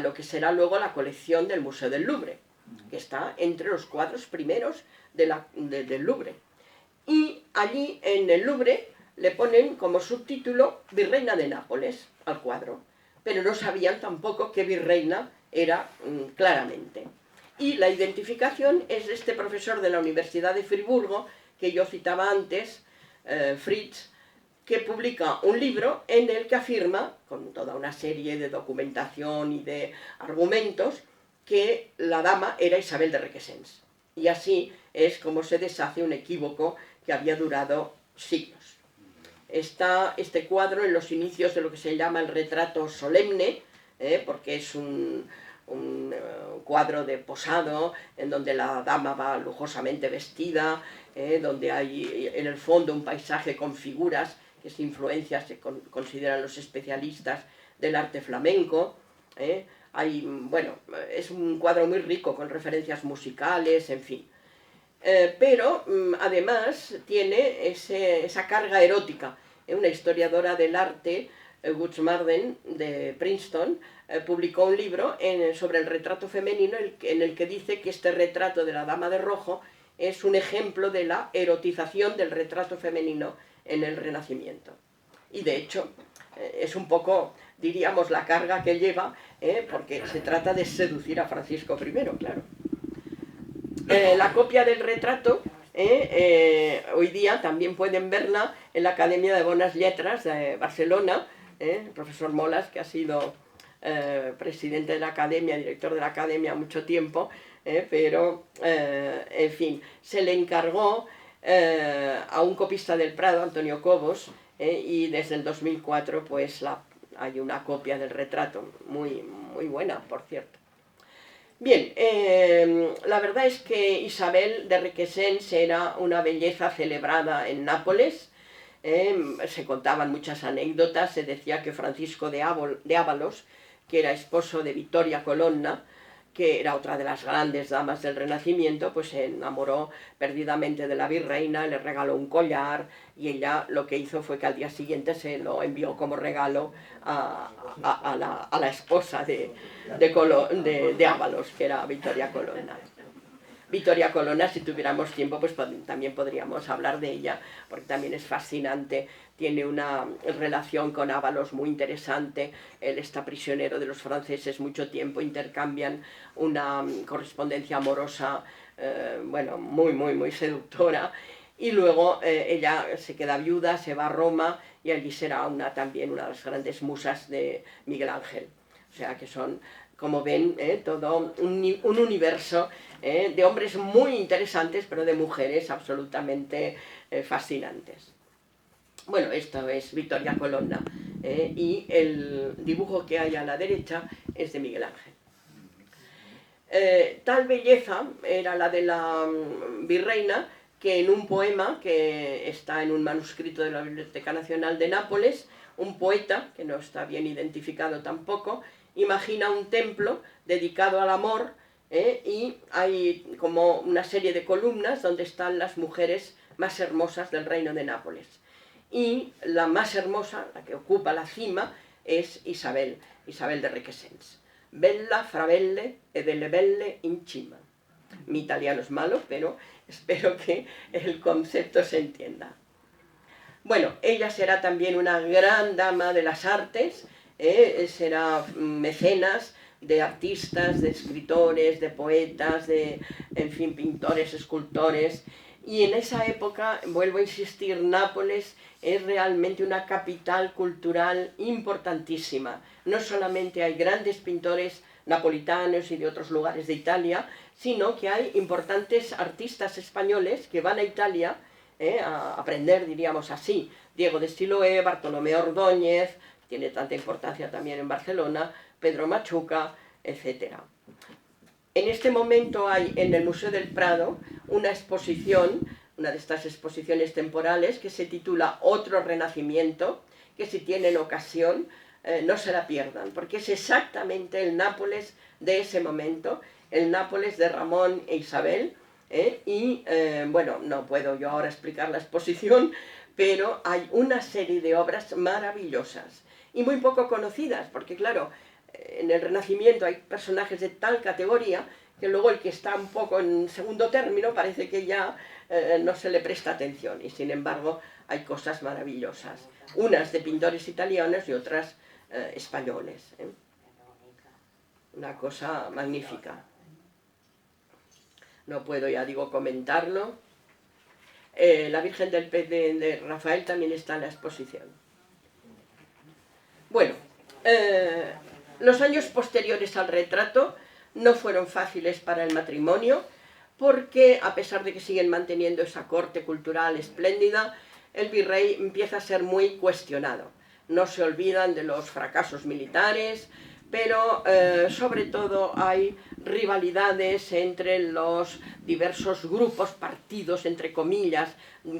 lo que será luego la colección del Museo del Louvre, que está entre los cuadros primeros del Louvre. Y allí en el Louvre le ponen como subtítulo Virreina de Nápoles al cuadro, pero no sabían tampoco qué virreina era claramente. Y la identificación es de este profesor de la Universidad de Friburgo, que yo citaba antes, Fritz, que publica un libro en el que afirma, con toda una serie de documentación y de argumentos, que la dama era Isabel de Requesens. Y así es como se deshace un equívoco que había durado siglos. Está este cuadro en los inicios de lo que se llama el retrato solemne, porque es un cuadro de posado en donde la dama va lujosamente vestida, donde hay en el fondo un paisaje con figuras, que es influencia, se consideran los especialistas del arte flamenco. Bueno, es un cuadro muy rico con referencias musicales, en fin. Pero además tiene esa carga erótica. Una historiadora del arte, Guts Marden, de Princeton, publicó un libro sobre el retrato femenino en el que dice que este retrato de la Dama de Rojo es un ejemplo de la erotización del retrato femenino en el Renacimiento. Y de hecho es un poco, diríamos, la carga que lleva, porque se trata de seducir a Francisco I, claro. La copia del retrato, hoy día también pueden verla en la Academia de Bones Lletres de Barcelona, el profesor Molas, que ha sido presidente de la Academia, director de la Academia mucho tiempo, pero, en fin, se le encargó a un copista del Prado, Antonio Cobos, y desde el 2004 pues hay una copia del retrato, muy, muy buena, por cierto. Bien, la verdad es que Isabel de Requesens era una belleza celebrada en Nápoles. Se contaban muchas anécdotas. Se decía que Francisco de Ábalos, que era esposo de Vittoria Colonna, que era otra de las grandes damas del Renacimiento, pues se enamoró perdidamente de la virreina, le regaló un collar, y ella lo que hizo fue que al día siguiente se lo envió como regalo a la esposa de Ábalos, que era Vittoria Colonna. Vittoria Colonna, si tuviéramos tiempo, pues también podríamos hablar de ella, porque también es fascinante, tiene una relación con Ábalos muy interesante. Él está prisionero de los franceses mucho tiempo, intercambian una correspondencia amorosa, bueno, muy, muy, muy seductora, y luego ella se queda viuda, se va a Roma, y allí será también una de las grandes musas de Miguel Ángel. O sea que son, como ven, todo un universo de hombres muy interesantes, pero de mujeres absolutamente fascinantes. Bueno, esto es Vittoria Colonna, y el dibujo que hay a la derecha es de Miguel Ángel. Tal belleza era la de la virreina, que en un poema que está en un manuscrito de la Biblioteca Nacional de Nápoles, un poeta, que no está bien identificado tampoco, imagina un templo dedicado al amor, y hay como una serie de columnas donde están las mujeres más hermosas del reino de Nápoles. Y la más hermosa, la que ocupa la cima, es Isabel de Requesens. Bella fravelle e delle belle in cima. Mi italiano es malo, pero espero que el concepto se entienda. Bueno, ella será también una gran dama de las artes, será mecenas de artistas, de escritores, de poetas, de, en fin, pintores, escultores. Y en esa época, vuelvo a insistir, Nápoles es realmente una capital cultural importantísima. No solamente hay grandes pintores napolitanos y de otros lugares de Italia, sino que hay importantes artistas españoles que van a Italia a aprender, diríamos así. Diego de Siloé, Bartolomé Ordóñez, tiene tanta importancia también en Barcelona, Pedro Machuca, etc. En este momento hay en el Museo del Prado una exposición, una de estas exposiciones temporales, que se titula Otro Renacimiento, que si tienen ocasión no se la pierdan, porque es exactamente el Nápoles de ese momento, el Nápoles de Ramón e Isabel, bueno, no puedo yo ahora explicar la exposición, pero hay una serie de obras maravillosas y muy poco conocidas, porque claro, en el Renacimiento hay personajes de tal categoría que luego el que está un poco en segundo término parece que ya no se le presta atención, y sin embargo hay cosas maravillosas, unas de pintores italianos y otras españoles. Una cosa magnífica. No puedo, ya digo, comentarlo. La Virgen de Rafael también está en la exposición. Bueno, los años posteriores al retrato no fueron fáciles para el matrimonio, porque a pesar de que siguen manteniendo esa corte cultural espléndida, el virrey empieza a ser muy cuestionado. No se olvidan de los fracasos militares, pero sobre todo hay rivalidades entre los diversos grupos, partidos, entre comillas,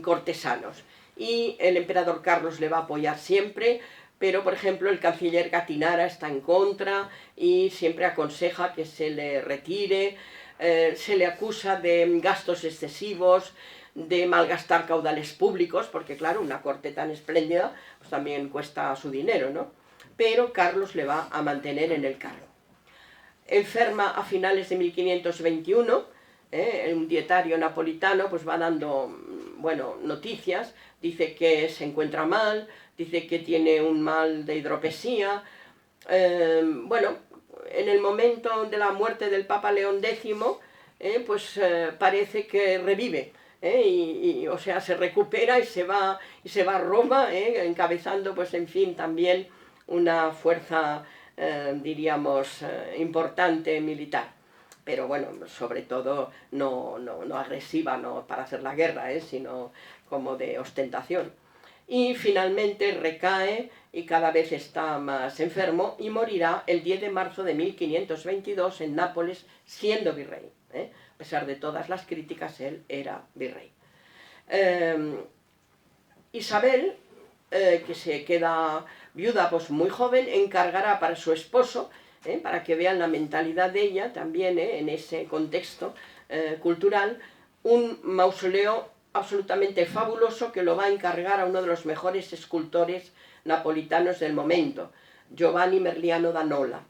cortesanos. Y el emperador Carlos le va a apoyar siempre, pero por ejemplo el canciller Gattinara está en contra y siempre aconseja que se le retire. Se le acusa de gastos excesivos, de malgastar caudales públicos, porque claro, una corte tan espléndida pues también cuesta su dinero, ¿no? Pero Carlos le va a mantener en el cargo. Enferma a finales de 1521, un dietario napolitano pues va dando, bueno, noticias, dice que se encuentra mal, dice que tiene un mal de hidropesía. Bueno, en el momento de la muerte del Papa León X, pues parece que revive, o sea, se recupera y se va a Roma, encabezando, pues en fin, también una fuerza, diríamos, importante militar. Pero bueno, sobre todo no agresiva, no para hacer la guerra, sino como de ostentación. Y finalmente recae y cada vez está más enfermo y morirá el 10 de marzo de 1522 en Nápoles, siendo virrey. A pesar de todas las críticas, él era virrey. Isabel, que se queda viuda pues muy joven, encargará para su esposo, para que vean la mentalidad de ella también en ese contexto cultural, un mausoleo absolutamente fabuloso que lo va a encargar a uno de los mejores escultores napolitanos del momento, Giovanni Merliano da Nola.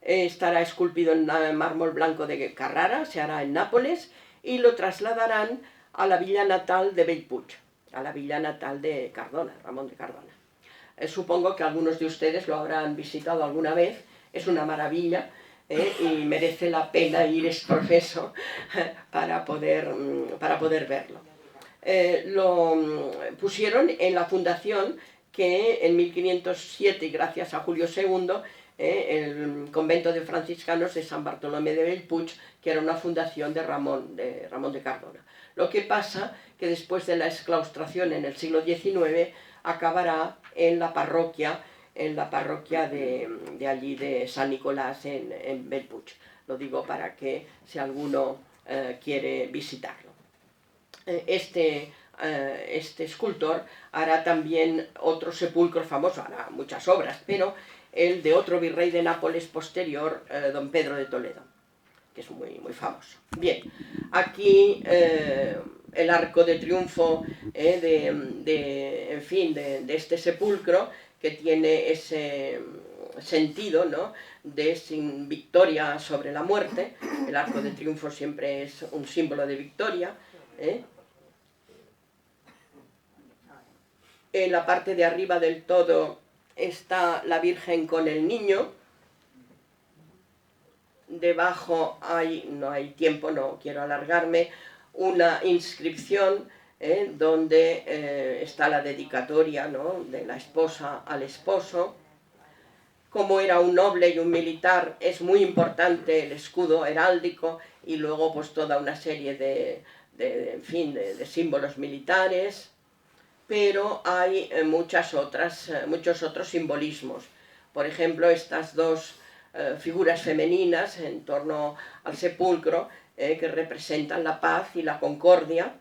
Estará esculpido en mármol blanco de Carrara, se hará en Nápoles, y lo trasladarán a la villa natal de Bellpuig, a la villa natal de Cardona, Ramón de Cardona. Supongo que algunos de ustedes lo habrán visitado alguna vez, es una maravilla, y merece la pena ir exprofeso para poder verlo. Lo pusieron en la fundación que en 1507, gracias a Julio II, el convento de franciscanos de San Bartolomé de Bellpuig, que era una fundación de Ramón de Cardona. Lo que pasa que después de la exclaustración en el siglo XIX acabará en la parroquia de allí de San Nicolás en Bellpuig. Lo digo para que si alguno quiere visitarlo. Este escultor hará también otro sepulcro famoso, hará muchas obras, pero el de otro virrey de Nápoles posterior, don Pedro de Toledo, que es muy, muy famoso. Bien, aquí el arco de triunfo de este sepulcro, que tiene ese sentido, ¿no?, de sin victoria sobre la muerte. El arco de triunfo siempre es un símbolo de victoria. En la parte de arriba del todo está la Virgen con el niño. Debajo no hay tiempo, no quiero alargarme, una inscripción donde está la dedicatoria, ¿no?, de la esposa al esposo. Como era un noble y un militar, es muy importante el escudo heráldico y luego pues toda una serie de símbolos militares, pero hay muchos otros simbolismos. Por ejemplo, estas dos figuras femeninas en torno al sepulcro que representan la paz y la concordia,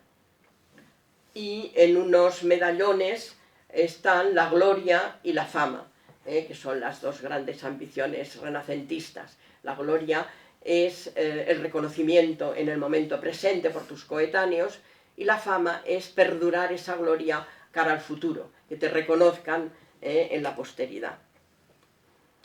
y en unos medallones están la gloria y la fama, que son las dos grandes ambiciones renacentistas. La gloria es el reconocimiento en el momento presente por tus coetáneos, y la fama es perdurar esa gloria cara al futuro, que te reconozcan en la posteridad.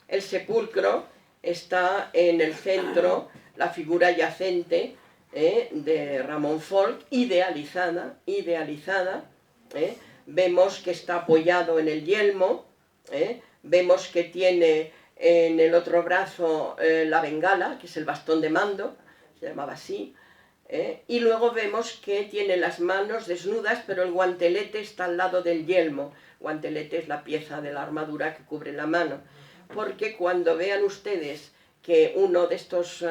El sepulcro está en el centro, la figura yacente de Ramón Folc, idealizada. Vemos que está apoyado en el yelmo, vemos que tiene en el otro brazo la bengala, que es el bastón de mando, se llamaba así, Y luego vemos que tiene las manos desnudas, pero el guantelete está al lado del yelmo. Guantelete es la pieza de la armadura que cubre la mano. Porque cuando vean ustedes que uno de estos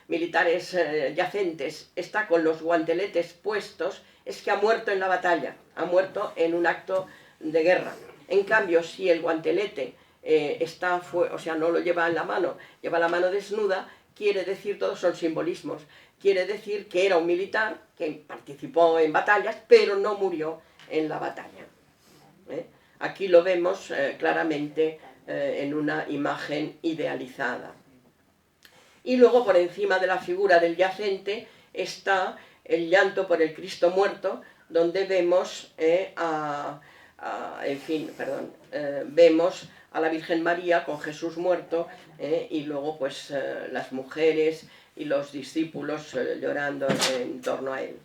militares yacentes está con los guanteletes puestos, es que ha muerto en la batalla, ha muerto en un acto de guerra. En cambio, si el guantelete no lo lleva en la mano, lleva la mano desnuda, quiere decir, todos son simbolismos, quiere decir que era un militar que participó en batallas, pero no murió en la batalla. Aquí lo vemos claramente en una imagen idealizada. Y luego por encima de la figura del yacente está el llanto por el Cristo muerto, donde vemos vemos a la Virgen María con Jesús muerto, y luego pues las mujeres y los discípulos llorando en torno a él.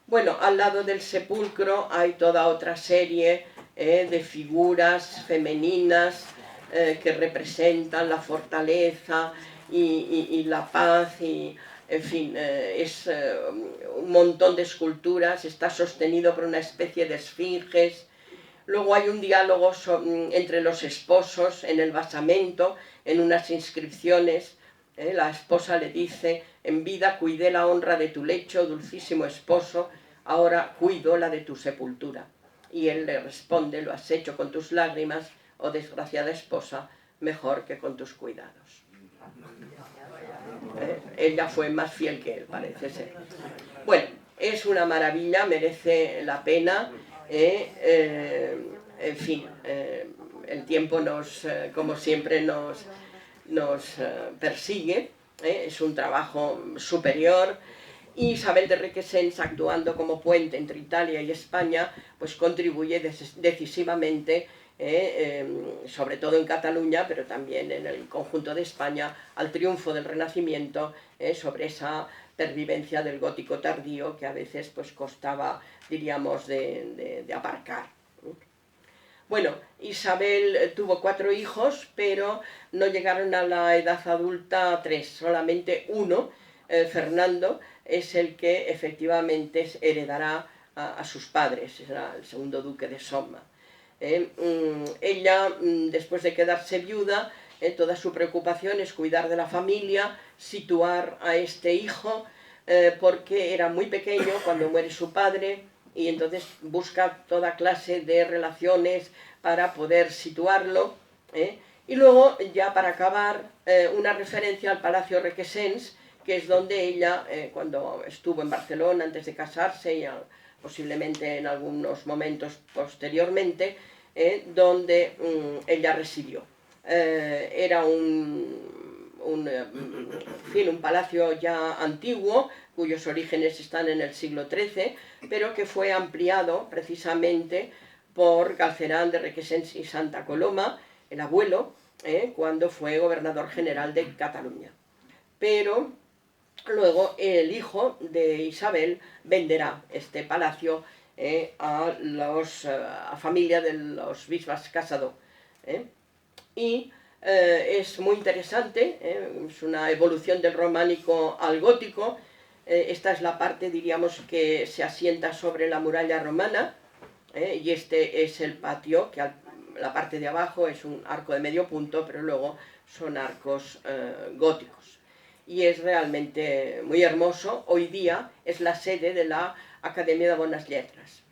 Bueno, al lado del sepulcro hay toda otra serie de figuras femeninas que representan la fortaleza y la paz, y en fin, es un montón de esculturas, está sostenido por una especie de esfinges. Luego hay un diálogo entre los esposos en el basamento, en unas inscripciones. La esposa le dice: en vida cuidé la honra de tu lecho, dulcísimo esposo, ahora cuido la de tu sepultura. Y él le responde: lo has hecho con tus lágrimas, oh desgraciada esposa, mejor que con tus cuidados. Ella fue más fiel que él, parece ser. Bueno, es una maravilla, merece la pena. En fin, el tiempo como siempre nos persigue. Es un trabajo superior. Y Isabel de Requesens, actuando como puente entre Italia y España, pues contribuye decisivamente, sobre todo en Cataluña, pero también en el conjunto de España, al triunfo del Renacimiento, sobre esa pervivencia del gótico tardío que a veces pues costaba, diríamos, de aparcar. Bueno, Isabel tuvo 4 hijos, pero no llegaron a la edad adulta 3, solamente uno, Fernando, es el que efectivamente heredará a sus padres, será el segundo duque de Somma. Ella, después de quedarse viuda, toda su preocupación es cuidar de la familia, situar a este hijo, porque era muy pequeño cuando muere su padre, y entonces busca toda clase de relaciones para poder situarlo. Y luego, ya para acabar, una referencia al Palacio Requesens, que es donde ella, cuando estuvo en Barcelona antes de casarse y posiblemente en algunos momentos posteriormente, donde ella residió. Era un palacio ya antiguo, cuyos orígenes están en el siglo XIII, pero que fue ampliado precisamente por Galcerán de Requesens y Santa Coloma, el abuelo, cuando fue gobernador general de Cataluña. Pero luego el hijo de Isabel venderá este palacio a familia de los Bisbas Casado. Y es muy interesante, es una evolución del románico al gótico. Esta es la parte, diríamos, que se asienta sobre la muralla romana, y este es el patio, que la parte de abajo es un arco de medio punto, pero luego son arcos góticos. Y es realmente muy hermoso. Hoy día es la sede de la Academia de Buenas Letras.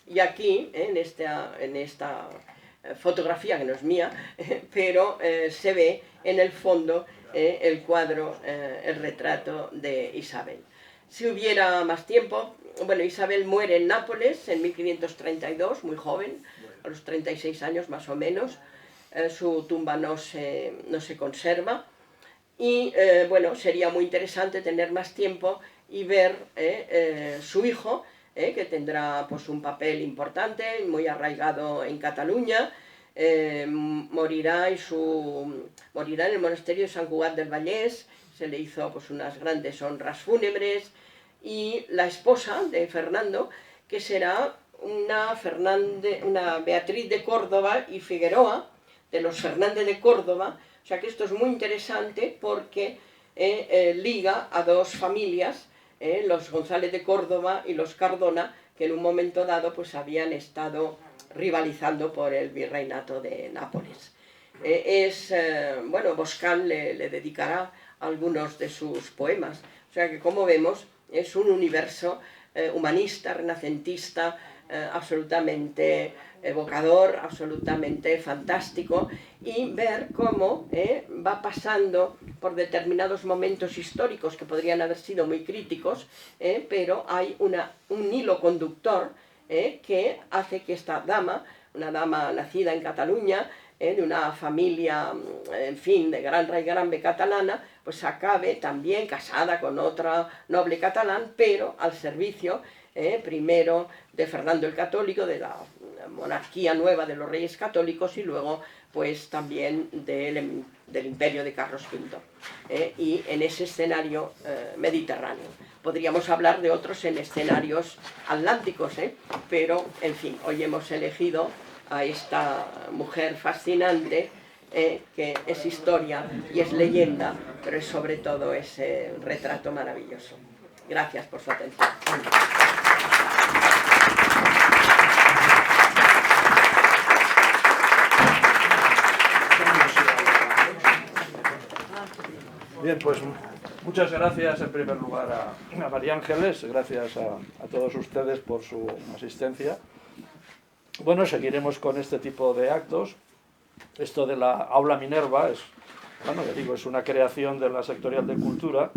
Y aquí, en esta fotografía, que no es mía, pero se ve en el fondo el cuadro, el retrato de Isabel. Si hubiera más tiempo, bueno, Isabel muere en Nápoles en 1532, muy joven, a los 36 años más o menos. Su tumba no se conserva. Y bueno, sería muy interesante tener más tiempo y ver su hijo, que tendrá pues un papel importante, muy arraigado en Cataluña. Morirá en el monasterio de San Cugat del Vallès, se le hizo pues unas grandes honras fúnebres. Y la esposa de Fernando, que será una Beatriz de Córdoba y Figueroa, de los Fernández de Córdoba. O sea que esto es muy interesante porque liga a dos familias los González de Córdoba y los Cardona, que en un momento dado pues habían estado rivalizando por el virreinato de Nápoles. Bueno, Boscán le dedicará algunos de sus poemas, o sea que, como vemos, es un universo humanista, renacentista, absolutamente evocador, absolutamente fantástico, y ver cómo va pasando por determinados momentos históricos que podrían haber sido muy críticos, pero hay un hilo conductor que hace que esta dama, una dama nacida en Cataluña, de una familia, en fin, de gran raigambe catalana, pues acabe también casada con otra noble catalán, pero al servicio primero de Fernando el Católico, de la monarquía nueva de los reyes católicos, y luego pues también del imperio de Carlos V, y en ese escenario mediterráneo. Podríamos hablar de otros en escenarios atlánticos, pero en fin, hoy hemos elegido a esta mujer fascinante, que es historia y es leyenda, pero es sobre todo ese retrato maravilloso. Gracias por su atención. Bien, pues muchas gracias en primer lugar a María Ángeles, gracias a todos ustedes por su asistencia. Bueno, seguiremos con este tipo de actos. Esto de la Aula Minerva es, bueno, ya digo, es una creación de la Sectorial de Cultura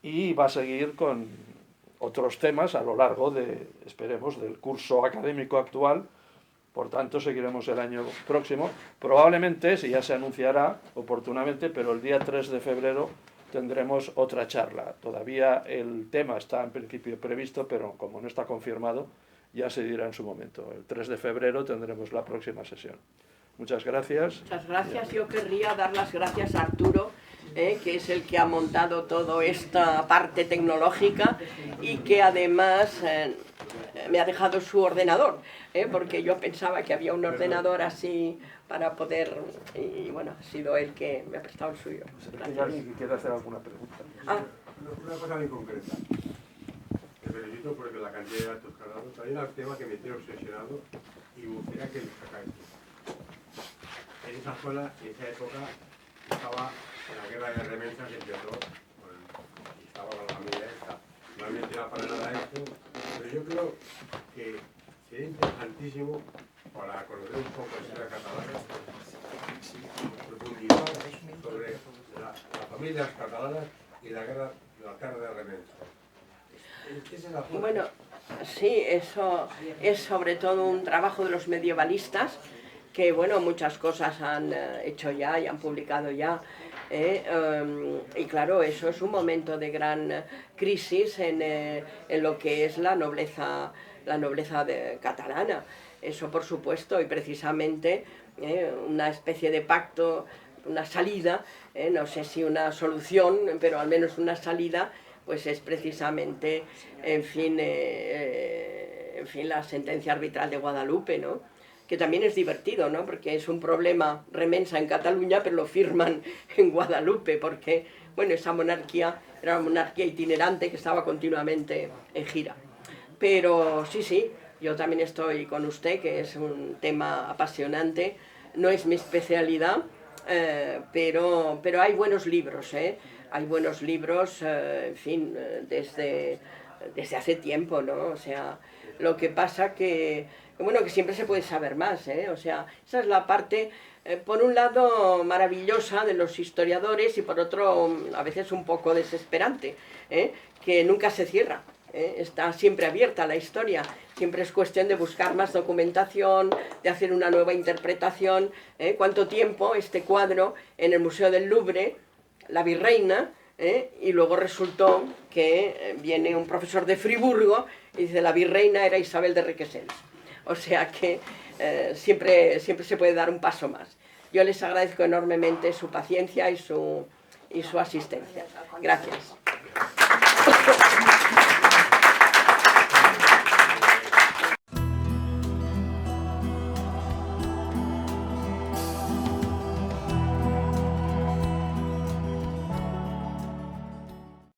y va a seguir con otros temas a lo largo de, esperemos, del curso académico actual. Por tanto, seguiremos el año próximo. Probablemente, si ya se anunciará oportunamente, pero el día 3 de febrero tendremos otra charla. Todavía el tema está en principio previsto, pero como no está confirmado, ya se dirá en su momento. El 3 de febrero tendremos la próxima sesión. Muchas gracias. Muchas gracias. Yo querría dar las gracias a Arturo, que es el que ha montado toda esta parte tecnológica y que además me ha dejado su ordenador, porque yo pensaba que había un ordenador así para poder, y bueno, ha sido él que me ha prestado el suyo. ¿Hay alguien que quiera hacer alguna pregunta? Una cosa muy concreta. Te felicito porque la cantidad de datos que has dado. Hay un tema que me tiene obsesionado y me gustaría que lo sacáis. En esa zona, en esa época, estaba en la guerra de remensas que empezó, y estaba con la familia esta. No había tirado para nada esto, pero yo creo que sería interesantísimo para conocer un poco la historia catalana, profundizar sobre las familias catalanas y la guerra de remensas. Bueno, sí, eso es sobre todo un trabajo de los medievalistas, que bueno, muchas cosas han hecho ya y han publicado ya, y claro, eso es un momento de gran crisis en lo que es la nobleza catalana, eso por supuesto, y precisamente una especie de pacto, una salida, no sé si una solución, pero al menos una salida, pues es precisamente, en fin, la sentencia arbitral de Guadalupe, ¿no? Que también es divertido, ¿no? Porque es un problema remensa en Cataluña, pero lo firman en Guadalupe, porque, bueno, esa monarquía era una monarquía itinerante que estaba continuamente en gira. Pero sí, yo también estoy con usted, que es un tema apasionante, no es mi especialidad, pero hay buenos libros, hay buenos libros, en fin, desde hace tiempo, ¿no? O sea, lo que pasa que siempre se puede saber más, o sea, esa es la parte, por un lado, maravillosa de los historiadores y por otro, a veces un poco desesperante, que nunca se cierra, está siempre abierta la historia, siempre es cuestión de buscar más documentación, de hacer una nueva interpretación. ¿Cuánto tiempo este cuadro en el Museo del Louvre, la Virreina, y luego resultó que viene un profesor de Friburgo y dice la Virreina era Isabel de Requesens? O sea que siempre se puede dar un paso más. Yo les agradezco enormemente su paciencia y su asistencia. Gracias.